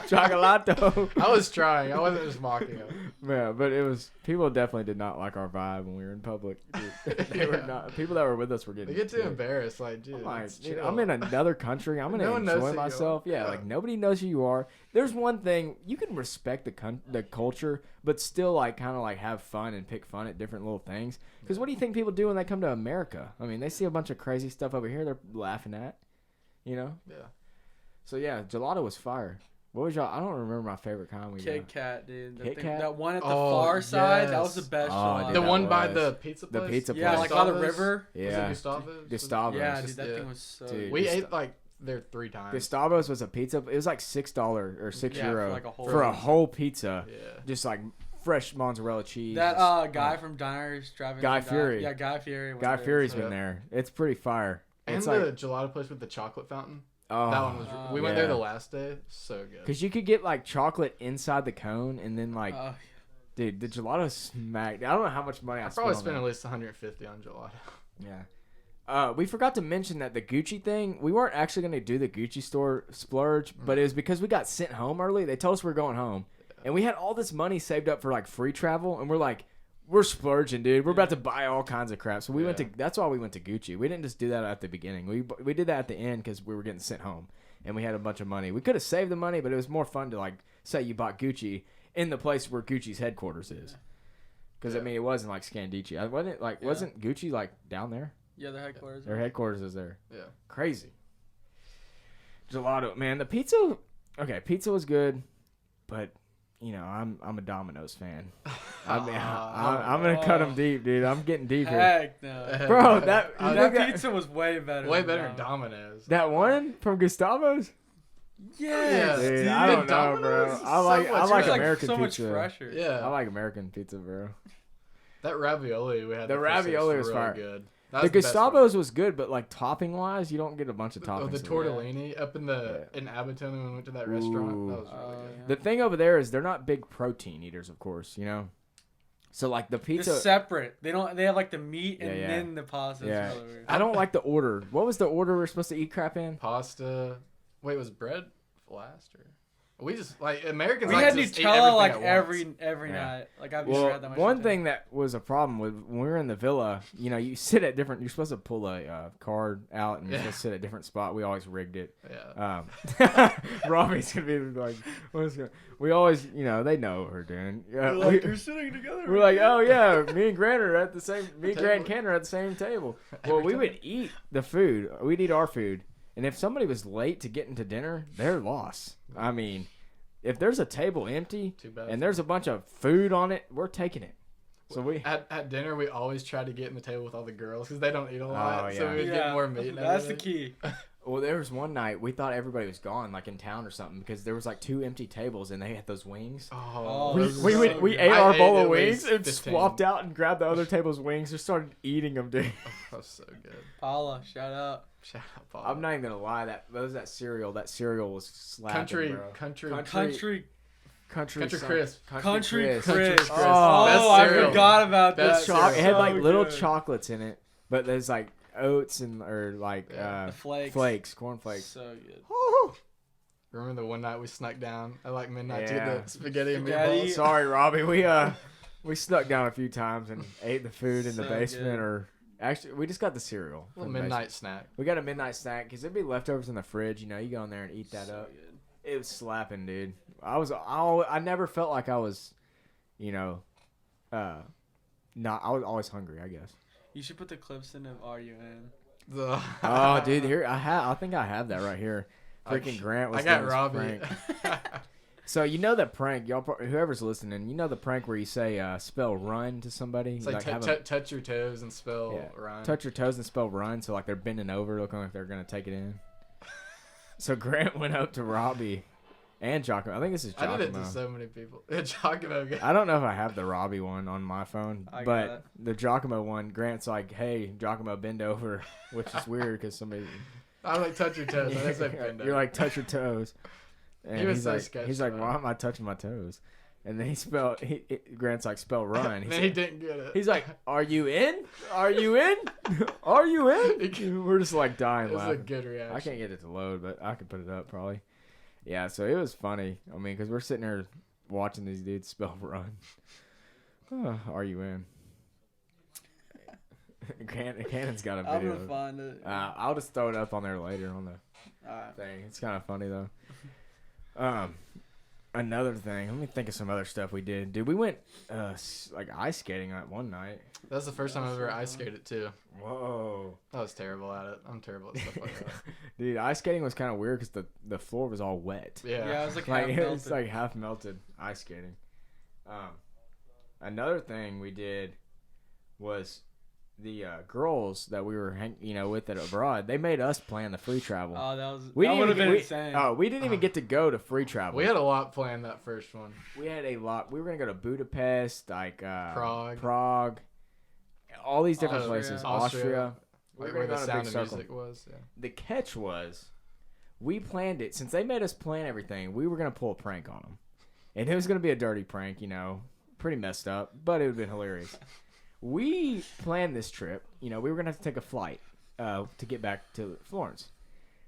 chocolato. I was trying. I wasn't just mocking him. Yeah, but it was, people definitely did not like our vibe when we were in public. Dude. They were Yeah. not, people that were with us were getting They get too scared. embarrassed. Like, dude, I'm like, let's dude, chill. I'm in another country. I'm gonna No one knows who enjoy you myself. are. Yeah, Yeah. like nobody knows who you are. There's one thing you can respect the culture, but still like kind of like have fun and pick fun at different little things. Because what do you think people do when they come to America? I mean, they see a bunch of crazy stuff over here. They're laughing at, Yeah. So yeah, gelato was fire. What was y'all? I don't remember my favorite kind we got. Kit Kat, dude. Kit Kat? That one at the Oh, far side, that was the yes. best Oh, gelato. dude, The that one by was. the pizza The place. pizza Yeah, place. like by the Gustavo's? river. Yeah, Was it Gustavo's? Gustavo's. Yeah, Just- dude, that yeah. thing was so Dude. good. We Gusta- ate like there 3 times. Gustavos was a pizza. It was like $6 or €6 Yeah, for like a whole for a pizza. whole pizza. Yeah. Just like fresh mozzarella cheese. That just- guy from Diners driving. Guy from Fieri. Yeah, Guy Fieri. Guy Fieri's been Yeah. there. It's pretty fire. And It's the like, gelato place with the chocolate fountain. oh, That one was. We went there yeah. the last day. So good. Because you could get like chocolate inside the cone, and then like, Oh, dude, the gelato smacked. I don't know how much money I I spent. probably on spent that. at least 150 on gelato. Yeah. We forgot to mention that the Gucci thing, we weren't actually going to do the Gucci store splurge, but it was because we got sent home early. They told us we were going home. And we had all this money saved up for like free travel, and we're like, we're splurging, dude. We're about to buy all kinds of crap. So we went to, that's why we went to Gucci. We didn't just do that at the beginning. We did that at the end because we were getting sent home and we had a bunch of money. We could have saved the money, but it was more fun to like say you bought Gucci in the place where Gucci's headquarters is. Because I mean, it wasn't like Scandicci. Wasn't Gucci like down there? yeah, their headquarters. Their headquarters is there. Yeah. Crazy. Gelato, man. The pizza, okay, pizza was good, but I'm a Domino's fan. I mean, I'm gonna cut them deep, dude. I'm getting deep here, Heck no. bro. That That pizza was way better. Way than better than Domino's. Domino's. that one from Gustavo's. Yes, Yeah, Dude, dude. I don't know, bro. Domino's is I like so I much like It's like American so pizza. much fresher. Yeah. I like American pizza, bro. That ravioli we had. The the first day ravioli was really fire. good. The That was best one. Gustavo's was good, but like topping wise, you don't get a bunch of toppings. Oh, the with it. tortellini up in Abington when we went to that restaurant. That was really good. The thing over there is they're not big protein eaters, of course, you know. So like the It's pizza, separate. They don't. They have like the meat and Yeah. then the pasta. Yeah. It's really weird. I don't like the order. What was the order we're supposed to eat crap in? Pasta. Wait, was bread last or? We just like Americans. We like had to just eat Nutella like everything at once. every Yeah. night. Like I've never Well, had that much. one Nutella. thing that was a problem with when we were in the villa, you know, you sit at different. You're supposed to pull a card out and you're Yeah. supposed to sit at a different spot. We always rigged it. Yeah. Robbie's gonna be like, "What's going?" We always, you know, they know what we're doing. you're sitting together. We're like, oh yeah, me and Grant are at the same. Me and Table. Grant and Ken are at the same table. Well, Every we time. would eat the food. We'd eat our food, and if somebody was late to getting to dinner, they're lost. I mean, if there's a table empty Too bad. and there's a bunch of food on it, we're taking it. So we. At dinner, we always try to get in the table with all the girls because they don't eat a lot. Oh, So yeah. we would get more meat. And That's the everything. key. Well, there was one night we thought everybody was gone, like in town or something, because there was like 2 empty tables and they had those wings. Oh, We- those We, are we, so we good. ate I our bowl ate of at wings least and 15. swapped out and grabbed the other table's wings and started eating them, dude. That was so good. Paula, shout out. Shout out, Paul. I'm not even gonna lie. That was that cereal. That cereal was slapping, Country bro. Country Country some- Crisp. Country Crisp. Crisp. Crisp. Oh, Best I cereal. forgot about Best that. Choc- it cereal. had like So little good. chocolates in it, but there's like oats and or like Yeah. The flakes. corn flakes. So good. Remember the one night we snuck down at like midnight to Yeah. get the spaghetti and Spaghetti. meatballs? Sorry, Robbie. We snuck down a few times and ate the food in the So basement, good. or actually we just got the cereal. A from the midnight basement. snack. We got a midnight snack because there'd be leftovers in the fridge. You know, you go in there and eat that So up. good. It was slapping, dude. I never felt like I was, you know, not. I was always hungry, I guess. You should put the clips in of RUN. Oh, dude, here I think I have that right here. Freaking Grant was I got doing this Robbie. prank. So you know that prank, y'all. Whoever's listening, you know the prank where you say spell run to somebody. It's like, have 'em touch your toes and spell run. touch your toes and spell run. So like they're bending over, looking like they're gonna take it in. So Grant went up to Robbie and Giacomo. I think this is Giacomo. I did it to so many people. Giacomo. I don't know if I have the Robbie one on my phone, I got but it. the Giacomo one, Grant's like, "Hey, Giacomo, bend over," which is weird because somebody. I like touch your toes. I didn't say bend You're over. like, touch your toes. And He was he's so like, sketched he's like, out. why am I touching my toes? And then Grant's like, spell run. Man, he didn't get it. He's like, are you in? Are you in? Are you in? We're just like dying it was a laughing. good reaction. I can't get it to load, but I could put it up probably. Yeah, so it was funny. I mean, because we're sitting there watching these dudes spell run. Are you in? Cannon's got a I'm video. gonna find it. I'll just throw it up on there later on the Alright. thing. It's kind of funny though. Another thing. Let me think of some other stuff we did. Dude, we went like ice skating that one night. That was the first time I ever ice skated too. Whoa. I was terrible at it. I'm terrible at stuff like that. Dude, ice skating was kind of weird because the floor was all wet. Yeah. Yeah, I was like, Like half it's melted. like half melted ice skating. Another thing we did was the girls that we were with at abroad. They made us plan the free travel. Oh, that was. We that didn't would have even- been we- insane. Oh, we didn't even get to go to free travel. We had a lot planned that first one. We had a lot. We were gonna go to Budapest, like Prague, all these different Austria. places. Austria. Austria. We Like were where gonna the go on a sound big of circle. music was. Yeah. The catch was, we planned it since they made us plan everything. We were gonna pull a prank on them, and it was gonna be a dirty prank, pretty messed up, but it would have been hilarious. We planned this trip. We were gonna have to take a flight to get back to Florence.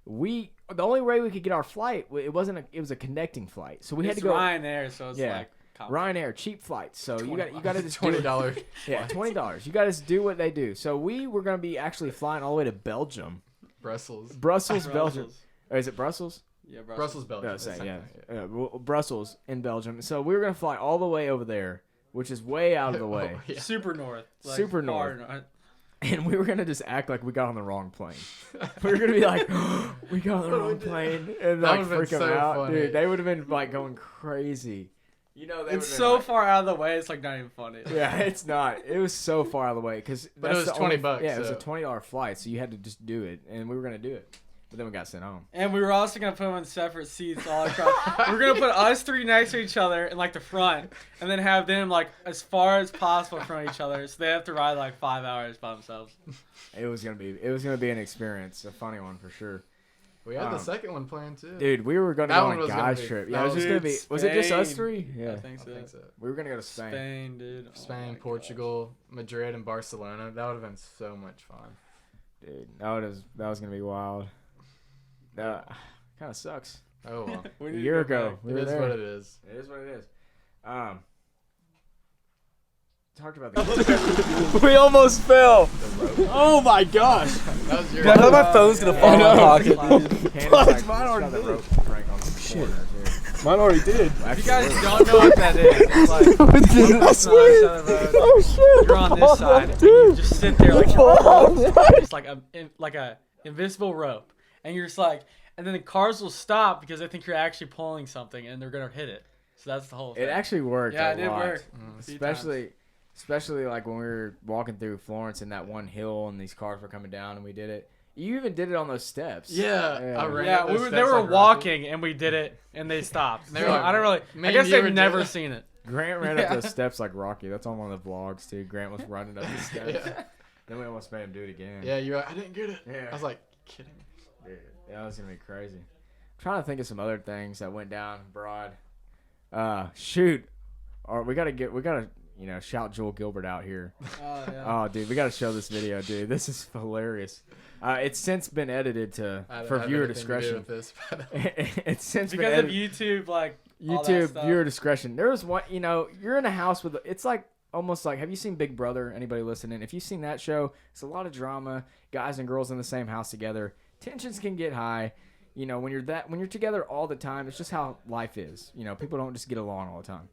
The only way we could get our flight, it was a connecting flight, so we had It's to go Ryanair, so it's Yeah. like Ryanair, cheap flights. So you got to just do $20. Yeah, $20. You got to do what they do. So we were gonna be actually flying all the way to Belgium, Brussels. Brussels, Belgium. Or is it Brussels? Yeah, Brussels, Belgium. No, It's say, the yeah. same thing, Brussels in Belgium. So we were gonna fly all the way over there, which is way out of the way, Oh, yeah. Super north. Like, Super far north. and we were gonna just act like we got on the wrong plane. We were gonna be like, we got on the wrong plane, and That like would've been freak them so out, funny. dude. They would have been like going crazy. You know, they It's would've so been like, far out of the way. It's like not even funny. Yeah, it's not. It was so far out of the way because But it was $20. Yeah, it was a so- $20 flight, so you had to just do it, and we were gonna do it, but then we got sent home. And we were also gonna put them in separate seats all across. We were gonna put us three next to each other in like the front, and then have them like as far as possible from each other, so they have to ride like 5 hours by themselves. It was gonna be an experience, a funny one for sure. We had the second one planned too. Dude, we were gonna That go one on a was gonna guys be- trip. that Yeah, it was was- just gonna be. Dude, Was it just us Spain. three? I Yeah, think so. I think so. we were gonna go to Spain. Spain, dude. Oh my Spain, God. Portugal, Madrid, and Barcelona. That would have been so much fun. Dude, that was gonna be wild. That kind of sucks. Oh well. We A need to year go ago, back. we It were is there. what it is. It is what it is. Talked about the. We almost fell. Oh my gosh! That was your. I thought my phone's gonna fall in my pocket. Fuck, mine already did. rope crank on some corners here. Mine already did. If you guys don't know what that is, it's like I swear. Oh shit! you're on this side, and you just sit there like it's like a invisible rope, and you're just like, and then the cars will stop because they think you're actually pulling something, and they're gonna hit it. So that's the whole thing. It actually worked. yeah, a it did lot. work. A few times. Especially like when we were walking through Florence in that one hill and these cars were coming down and we did it. You even did it on those steps. Yeah, I ran Yeah, up those they steps were like walking and we did it and they stopped. They So were like, I don't really. "Me I and guess you they've were never doing-" seen it. Grant ran up those steps like Rocky. That's on one of the vlogs too. Grant was running up the steps. Yeah. Then we almost made him do it again. Yeah, you're right. I didn't get it. Yeah. I was like, kidding me. Dude, that was gonna be crazy. I'm trying to think of some other things that went down abroad. Shoot, or we gotta shout Joel Gilbert out here. Oh yeah. Oh, dude, we gotta show this video, dude. This is hilarious. It's since been edited I don't for have viewer anything to do discretion. with this, but- It's since been Because of edited. YouTube, like all that YouTube stuff. viewer discretion. There was one, you're in a house with, it's like almost like, have you seen Big Brother? Anybody listening? If you've seen that show, it's a lot of drama, guys and girls in the same house together. Tensions can get high. When you're together all the time, it's just how life is. People don't just get along all the time.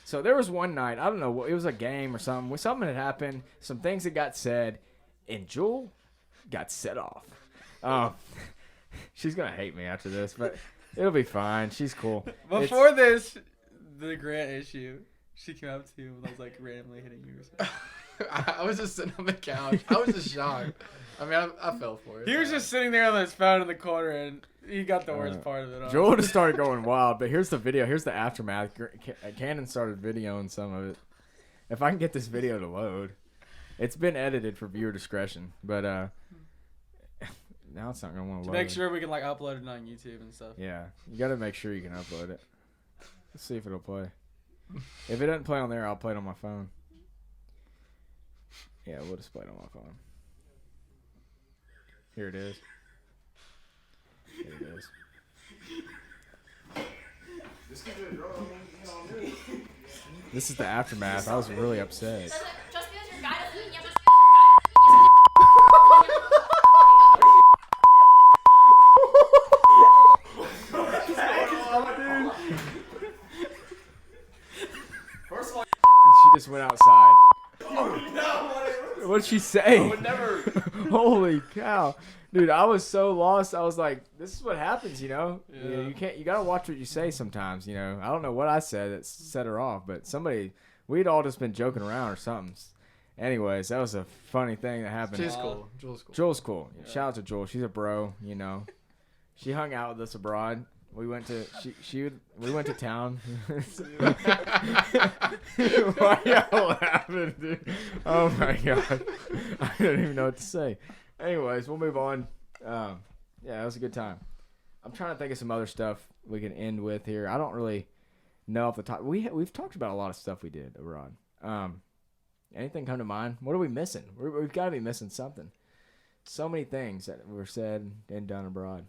So there was one night, I don't know, it was a game or something. Something had happened, some things that got said, and Jewel got set off. She's gonna hate me after this, but it'll be fine. She's cool. Before this, the Grant issue, she came up to you and I was like randomly hitting you or something. I was just sitting on the couch. I was just shocked. I mean, I fell for it. He was just sitting there on his phone in the corner and he got the worst part of it all. Joel just started going wild, but here's the video. Here's the aftermath. Cannon started videoing some of it. If I can get this video to load. It's been edited for viewer discretion, but now it's not going to want to To load. make sure we can like upload it on YouTube and stuff. Yeah, you got to make sure you can upload it. Let's see if it'll play. If it doesn't play on there, I'll play it on my phone. Yeah, we'll just play it on my phone. Here it is. Here it is. This is the aftermath. I was really upset. Just because your guy doesn't mean you have to She just went outside. What'd she say? Holy cow. Dude, I was so lost. I was like, this is what happens, Yeah. You gotta watch what you say sometimes, I don't know what I said that set her off, but we'd all just been joking around or something. Anyways, that was a funny thing that happened. She's cool. Jules cool. Joel's cool. Shout out to Joel. She's a bro, She hung out with us abroad. We went to we went to town. Why y'all laughing, dude? Oh my god. I don't even know what to say. Anyways, we'll move on. Yeah, it was a good time. I'm trying to think of some other stuff we can end with here. I don't really know off the top. We've talked about a lot of stuff we did abroad. Anything come to mind? What are we missing? We've got to be missing something. So many things that were said and done abroad.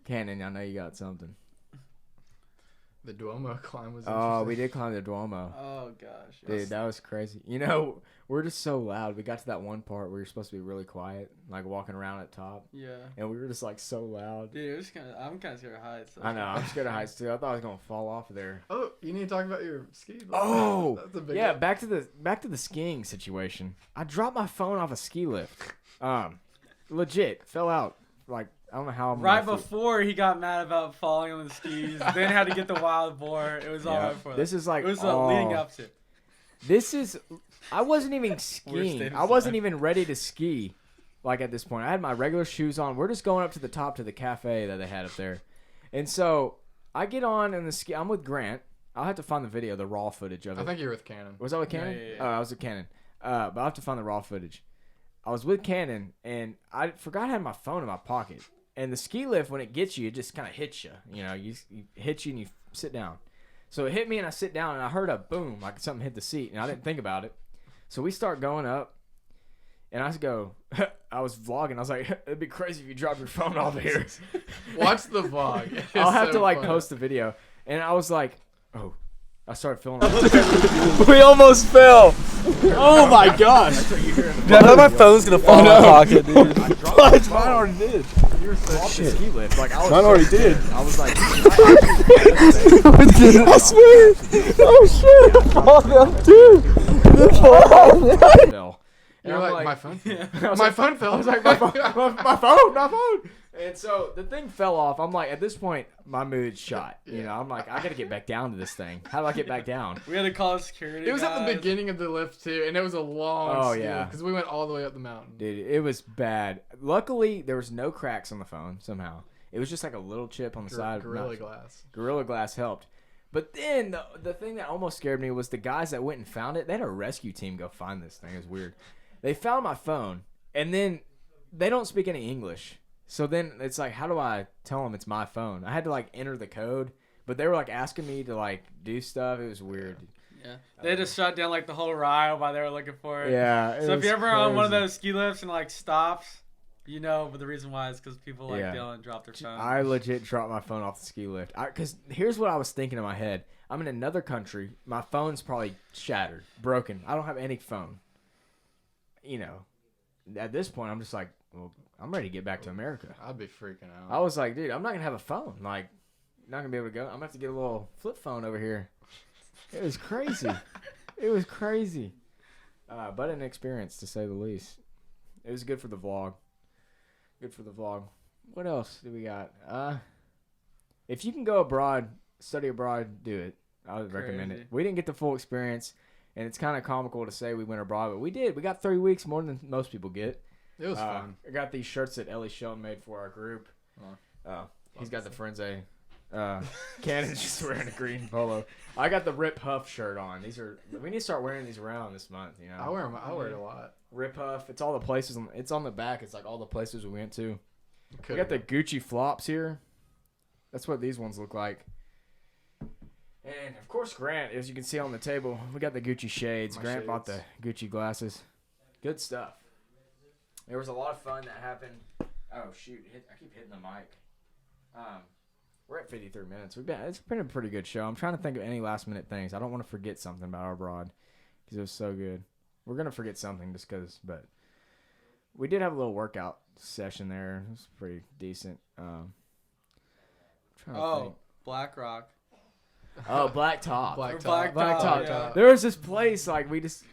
Cannon, I know you got something. The Duomo climb was Oh, interesting. we did climb the Duomo. Oh gosh. Dude, that was crazy. We're just so loud. We got to that one part where you're supposed to be really quiet, like walking around at top, Yeah. and we were just like so loud. Dude, I'm kind of scared of heights. So. I know. I'm scared of heights too. I thought I was gonna fall off of there. Oh, you need to talk about your ski. Oh, That's a big yeah. one. Back to the skiing situation. I dropped my phone off a ski lift. Legit fell out like I don't know how I'm Right gonna feel. before he got mad about falling on the skis, then had to get the wild boar. It was all Yeah. right before that. This is like It was all- leading up to. This is. I wasn't even skiing. Davis I wasn't life. even ready to ski. Like at this point, I had my regular shoes on. We're just going up to the top to the cafe that they had up there, and so I get on in the ski. I'm with Grant. I'll have to find the video, the raw footage of it. I think you're with Cannon. Was that with Cannon? Yeah. Oh, I was with Cannon. But I'll have to find the raw footage. I was with Cannon, and I forgot I had my phone in my pocket. And the ski lift, when it gets you, it just kind of hits you. You know, you hit you and you sit down. So it hit me, and I sit down, and I heard a boom, like something hit the seat, and I didn't think about it. So we start going up, and I go, I was vlogging. I was like, it'd be crazy if you dropped your phone off here. Watch the vlog. It's I'll have so to, like, funny. post the video. And I was like, oh. I started feeling We almost fell. Oh my gosh. Dude, I thought my phone's gonna fall in my pocket, dude. What? Mine already did. you were off the ski lift. Like, I was Mine already did. I was like, I swear. Oh shit. The fall down too. The fall. fell. And You're I'm like, my phone. I was My like- phone fell. I was like, my phone. And so the thing fell off. I'm like, at this point, my mood's shot. You know, I'm like, I got to get back down to this thing. How do I get back down? We had to call security. It was at the guys. beginning of the lift too, and it was a long. Oh, yeah. because we went all the way up the mountain. Dude, it was bad. Luckily, there was no cracks on the phone somehow. It was just like a little chip on the side. Gorilla Not- Glass. Gorilla Glass helped. But then the thing that almost scared me was the guys that went and found it. They had a rescue team go find this thing. It was weird. They found my phone, and then they don't speak any English. So then it's like, how do I tell them it's my phone? I had to like enter the code, but they were like asking me to like do stuff. It was weird. Yeah. They just shut down like the whole ride while they were looking for it. Yeah. So if you're ever on one of crazy. those ski lifts and like stops, you know, but the reason why is because people like Yeah. yell and drop their phone. I legit dropped my phone off the ski lift. Because here's what I was thinking in my head. I'm in another country. My phone's probably shattered, broken. I don't have any phone. You know, at this point, I'm just like, well, I'm ready to get back to America. I'd be freaking out. I was like, dude, I'm not going to have a phone. Like, not going to be able to go. I'm going to have to get a little flip phone over here. It was crazy. It was crazy. But an experience, to say the least. It was good for the vlog. Good for the vlog. What else do we got? If you can go abroad, study abroad, do it. I would recommend Crazy. it. We didn't get the full experience, and it's kind of comical to say we went abroad, but we did. We got 3 weeks, more than most people get. It was fun. I got these shirts that Ellie Sheldon made for our group. He's got the Frenzy. Cannon's just wearing a green polo. I got the Rip Huff shirt on. We need to start wearing these around this month. You know, I wear 'em- I wear it a lot. Rip Huff. It's all the places. It's on the back. It's like all the places we went to. We Could've got the Gucci flops here. That's what these ones look like. And of course, Grant, as you can see on the table, we got the Gucci shades. My Grant bought the shades. Gucci glasses. Good stuff. There was a lot of fun that happened. Oh shoot! I keep hitting the mic. We're at 53 minutes. It's been a pretty good show. I'm trying to think of any last minute things. I don't want to forget something about our broad because it was so good. We're gonna forget something just because, but we did have a little workout session there. It was pretty decent. Trying to Oh, think. Black Rock. Oh, Black Top. Black Black Top. Top, Top. yeah. There was this place like we just.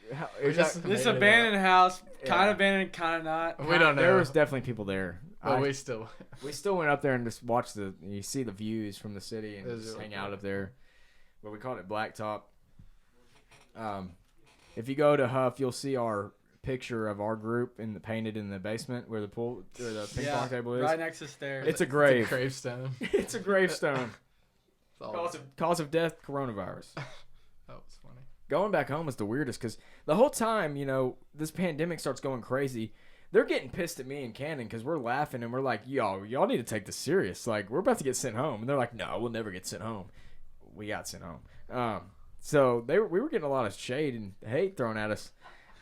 It was just- just This Made it abandoned house, kind Yeah. of abandoned, kind of not. We don't know. There was definitely people there. But we still. We still went up there and just watched you see the views from the city and It was just really hang out cool. up there. But we called it Blacktop. If you go to Huff, you'll see our picture of our group painted in the basement where the ping pong table is. right next to stairs. It's a grave. It's a gravestone. It's a gravestone. It's all- Cause of death, coronavirus. That was funny. Going back home was the weirdest because the whole time, you know, this pandemic starts going crazy. They're getting pissed at me and Cannon because we're laughing and we're like, y'all need to take this serious. Like, we're about to get sent home. And they're like, no, we'll never get sent home. We got sent home. So we were getting a lot of shade and hate thrown at us.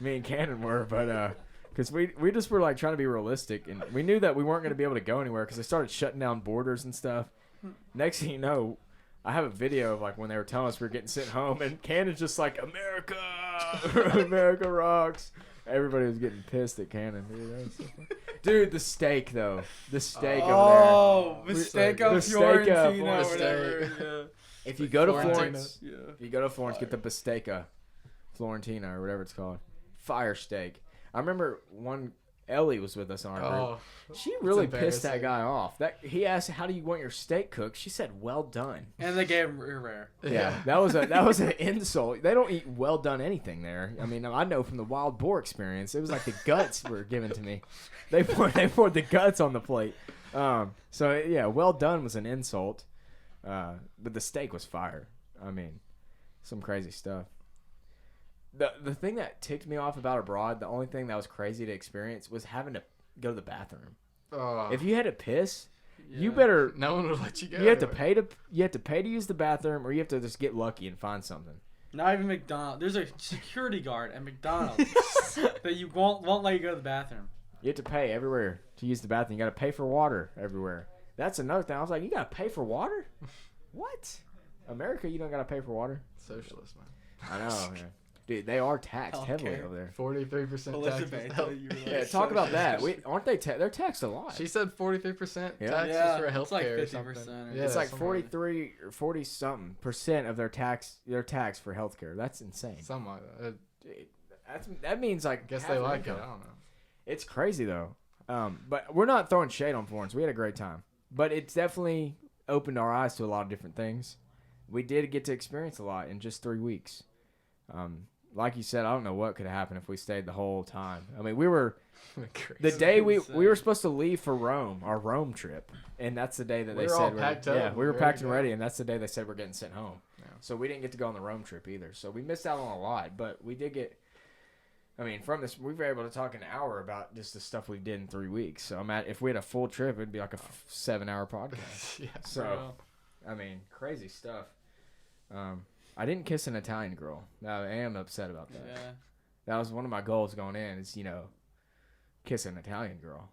Me and Cannon were, but because we just were like trying to be realistic. And we knew that we weren't going to be able to go anywhere because they started shutting down borders and stuff. Next thing you know, I have a video of like when they were telling us we were getting sent home, and Cannon's just like, America, America rocks. Everybody was getting pissed at Cannon. Dude, the steak though, the steak Oh, over mistake The of steak Fiorentina, of whatever. Florentine. Yeah. If you go to Florentina. Florence, Yeah. if you go to Florence, get the Bistecca Florentina or whatever it's called, fire steak. I remember one Ellie was with us on our group. Oh, She really pissed that embarrassing. guy off. That he asked, "How do you want your steak cooked?" She said, "Well done." And they gave him rare. Yeah, that was an insult. They don't eat well done anything there. I mean, I know from the wild boar experience, it was like the guts were given to me. They poured the guts on the plate. So yeah, well done was an insult, but the steak was fire. I mean, some crazy stuff. The thing that ticked me off about abroad, the only thing that was crazy to experience was having to go to the bathroom. Oh. If you had to piss, you Yeah. better. No one would let you go. You have to pay to use the bathroom, or you have to just get lucky and find something. Not even McDonald's. There's a security guard at McDonald's that you won't let you go to the bathroom. You have to pay everywhere to use the bathroom. You got to pay for water everywhere. That's another thing. I was like, you got to pay for water? What? America, you don't got to pay for water? Socialist, man. I know, man. Dude, they are taxed heavily Healthcare. over there. 43% taxes. Yeah, talk about that. Aren't they? They're taxed a lot. She said 43% Yeah. taxes Yeah, for it's like healthcare or 50% something. or- Yeah, it's like something like 43 or 40 something percent of their tax. Their tax for healthcare. That's insane. that. Something like that. Dude, that means like. I guess half they your like it. income. I don't know. It's crazy though. But we're not throwing shade on Florence. We had a great time. But it's definitely opened our eyes to a lot of different things. We did get to experience a lot in just 3 weeks. Like you said, I don't know what could happen if we stayed the whole time. I mean, we were the day we were supposed to leave for Rome, our Rome trip, and that's the day that We they were said all packed up. Yeah, we were Ready packed to and go. ready, and that's the day they said we're getting sent home. Yeah. So we didn't get to go on the Rome trip either. So we missed out on a lot, but we did get. I mean, from this, we were able to talk an hour about just the stuff we did in 3 weeks. So if we had a full trip, it'd be like a 7-hour podcast. Yeah. So, I mean, crazy stuff. I didn't kiss an Italian girl. I am upset about that. Yeah. That was one of my goals going in is, kiss an Italian girl.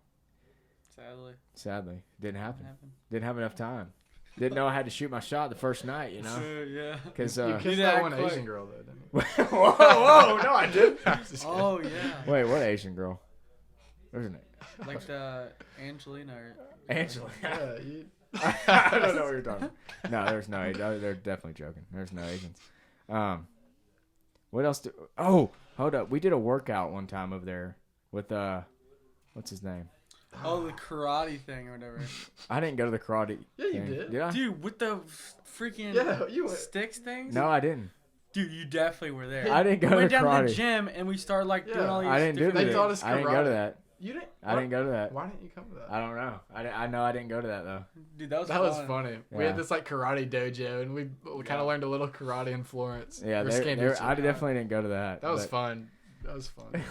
Sadly, didn't happen. Didn't have enough time. Didn't know I had to shoot my shot the first night, Yeah. Because, You kissed Yeah, that one quick. Asian girl, though, didn't you? whoa, no, I didn't. Oh yeah. Wait, what Asian girl? Where's her name? Like the Angelina. Or, Angela. Yeah, you... I don't know what you're talking about. No, there's no. They're definitely joking. There's no Asians. What else? Oh, hold up. We did a workout one time over there with what's his name? oh, the karate thing or whatever. I didn't go to the karate. Yeah, you thing. did. Did I? Dude, with the freaking Yeah, you went. sticks things. No, I didn't. Dude, you definitely were there. I didn't go we went to down to karate. the gym and we started like doing Yeah. all these. I didn't do different They that. taught us I didn't go to karate. that. You didn't? I didn't go to that. Why didn't you come to that? I don't know. I know I didn't go to that though. Dude, that was That was fun. funny. We Yeah. had this like karate dojo, and we kind of learned a little karate in Florence. Yeah, Or Scandinavia. I definitely didn't go to that. That was but- fun. That was fun.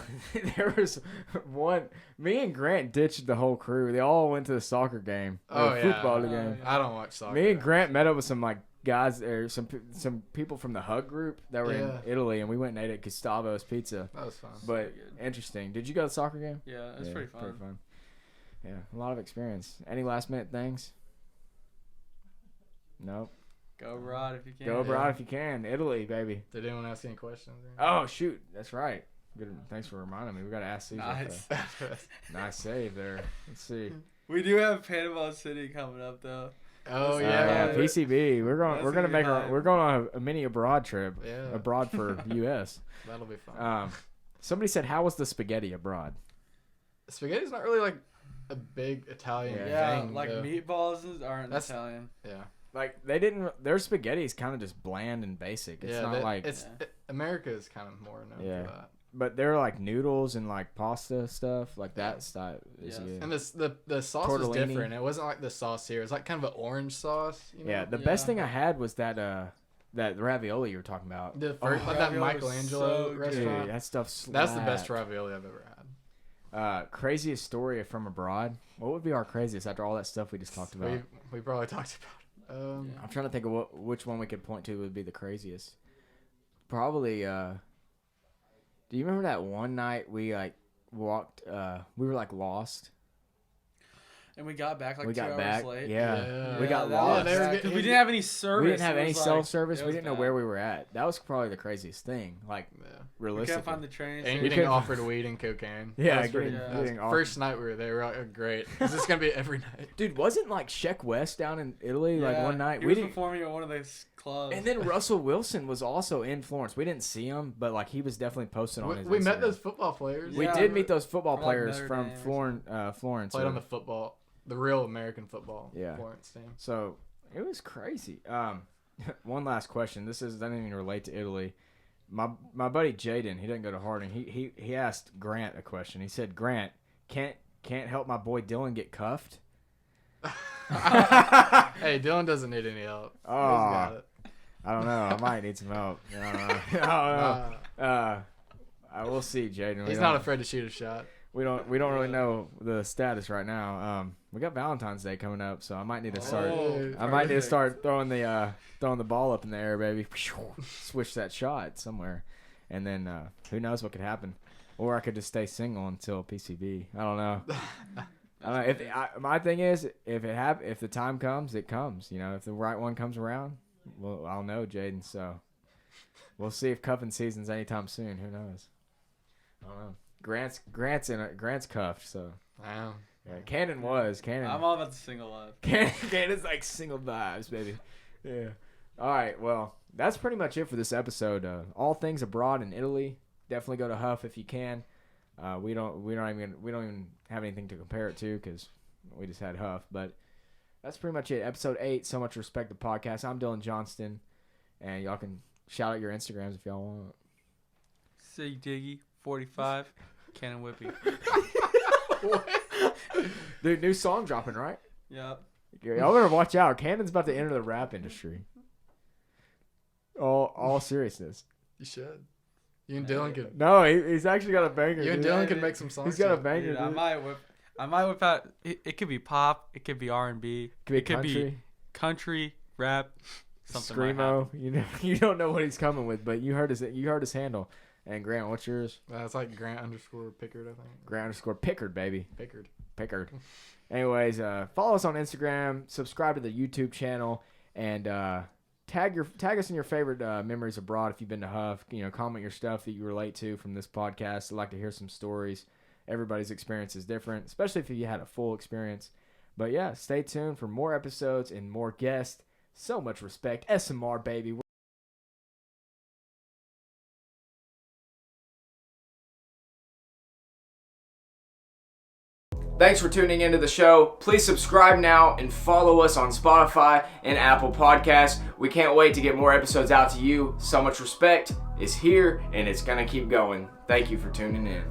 There was one. Me and Grant ditched the whole crew. They all went to the soccer game. Oh, Or yeah. football Oh, game. yeah. I don't watch soccer. Me and Grant met up with some guys or some people from the Hug group that were Yeah. in Italy, and we went and ate at Gustavo's Pizza. That was fun. But good. interesting. Did you go to the soccer game? Yeah, it was Yeah, pretty fun. Yeah, a lot of experience. Any last minute things? Nope. Go abroad if you can. Go abroad if you can. Italy, baby. Did anyone ask any questions? Oh shoot, that's right. Good. Thanks for reminding me. We got to ask these. Nice. Nice save there. Let's see. We do have Panama City coming up though. Oh Yeah, yeah. PCB. We're That's gonna gonna be make fun. we're going on a mini abroad trip. Yeah. Abroad for U.S. That'll be fun. Somebody said, "How was the spaghetti abroad?" Spaghetti's not really like a big Italian Yeah, thing. like though. meatballs aren't That's- Italian. Yeah. Like they didn't. Their spaghetti is kind of just bland and basic. It's yeah, not like. America is kind of more known Yeah. for that. But they're like noodles and like pasta stuff. Like that style is Yes. good. And the sauce was Tortellini. different. It wasn't like the sauce here. It's like kind of an orange sauce. You know? Yeah, the best Yeah. thing I had was that ravioli you were talking about. The first, like that ravioli was Michelangelo so good. restaurant. Dude, that stuff slapped. That's the best ravioli I've ever had. Craziest story from abroad. What would be our craziest after all that stuff we just talked about? We probably talked about it. I'm trying to think of which one we could point to would be the craziest. Probably. Do you remember that one night we like walked? We were like lost. And we got back like we 2 got hours back. late. Yeah. We got that lost. was bad, 'cause we didn't have any service. We didn't have It any was cell like- service. it We was didn't know bad. where we were at. That was probably the craziest thing. Like, Yeah. We realistically. can't find the train. And so- getting couldn't- offered weed and cocaine. Yeah, That was pretty, getting- that was- getting first night we were there, we were like, great. Is this gonna be every night? Dude, wasn't like Sheck West down in Italy like Yeah, one night? He We was didn't. performing at one of those clubs. And then Russell Wilson was also in Florence. We didn't see him, but like he was definitely posted on his We met Instagram. those football players. We Yeah, did meet those football from, like, players Notre from Dame or Florence. Played on the real American football Yeah. Florence team. So it was crazy. One last question. This doesn't even relate to Italy. My buddy Jaden, he didn't go to Harding. He asked Grant a question. He said, "Grant, can't help my boy Dylan get cuffed?" Hey, Dylan doesn't need any help. He's got it. I don't know. I might need some help. I don't know. I don't know. I will see, Jaden. He's not afraid to shoot a shot. We don't really know the status right now. We got Valentine's Day coming up, so I might need to start. I might need to start throwing the ball up in the air, baby. Switch that shot somewhere, and then who knows what could happen, or I could just stay single until PCB. I don't know. I don't know. My thing is, if the time comes, it comes. You know, if the right one comes around, well, I'll know, Jaden. So we'll see if cuffing season's anytime soon. Who knows? I don't know. Grant's cuffed, so Wow. yeah, Cannon was. I'm all about the single life. Cannon's like single vibes, baby. Yeah. All right. Well, that's pretty much it for this episode. All things abroad in Italy. Definitely go to Huff if you can. We don't even have anything to compare it to because we just had Huff. But that's pretty much it. Episode 8. So much respect the podcast. I'm Dylan Johnston, and y'all can shout out your Instagrams if y'all want. Sig Diggy 45, Cannon Whitby. Dude, new song dropping, right? Yep. Y'all better watch out. Cannon's about to enter the rap industry. All seriousness. You should. You and Dylan could. No, he's actually got a banger. You and dude. Dylan could make some songs. He's got a too. banger. Dude, Dude. I might whip out. It could be pop. It could be R&B. Could be it could be country, rap, something might happen. Screamo. You don't know what he's coming with, but you heard his handle. And Grant, what's yours? It's like Grant_Pickard, I think. Grant_Pickard, baby. Pickard. Anyways, follow us on Instagram, subscribe to the YouTube channel, and tag us in your favorite memories abroad if you've been to Huff. You know, comment your stuff that you relate to from this podcast. I'd like to hear some stories. Everybody's experience is different, especially if you had a full experience. But yeah, stay tuned for more episodes and more guests. So much respect. SMR, baby. Thanks for tuning into the show. Please subscribe now and follow us on Spotify and Apple Podcasts. We can't wait to get more episodes out to you. So much respect is here and it's going to keep going. Thank you for tuning in.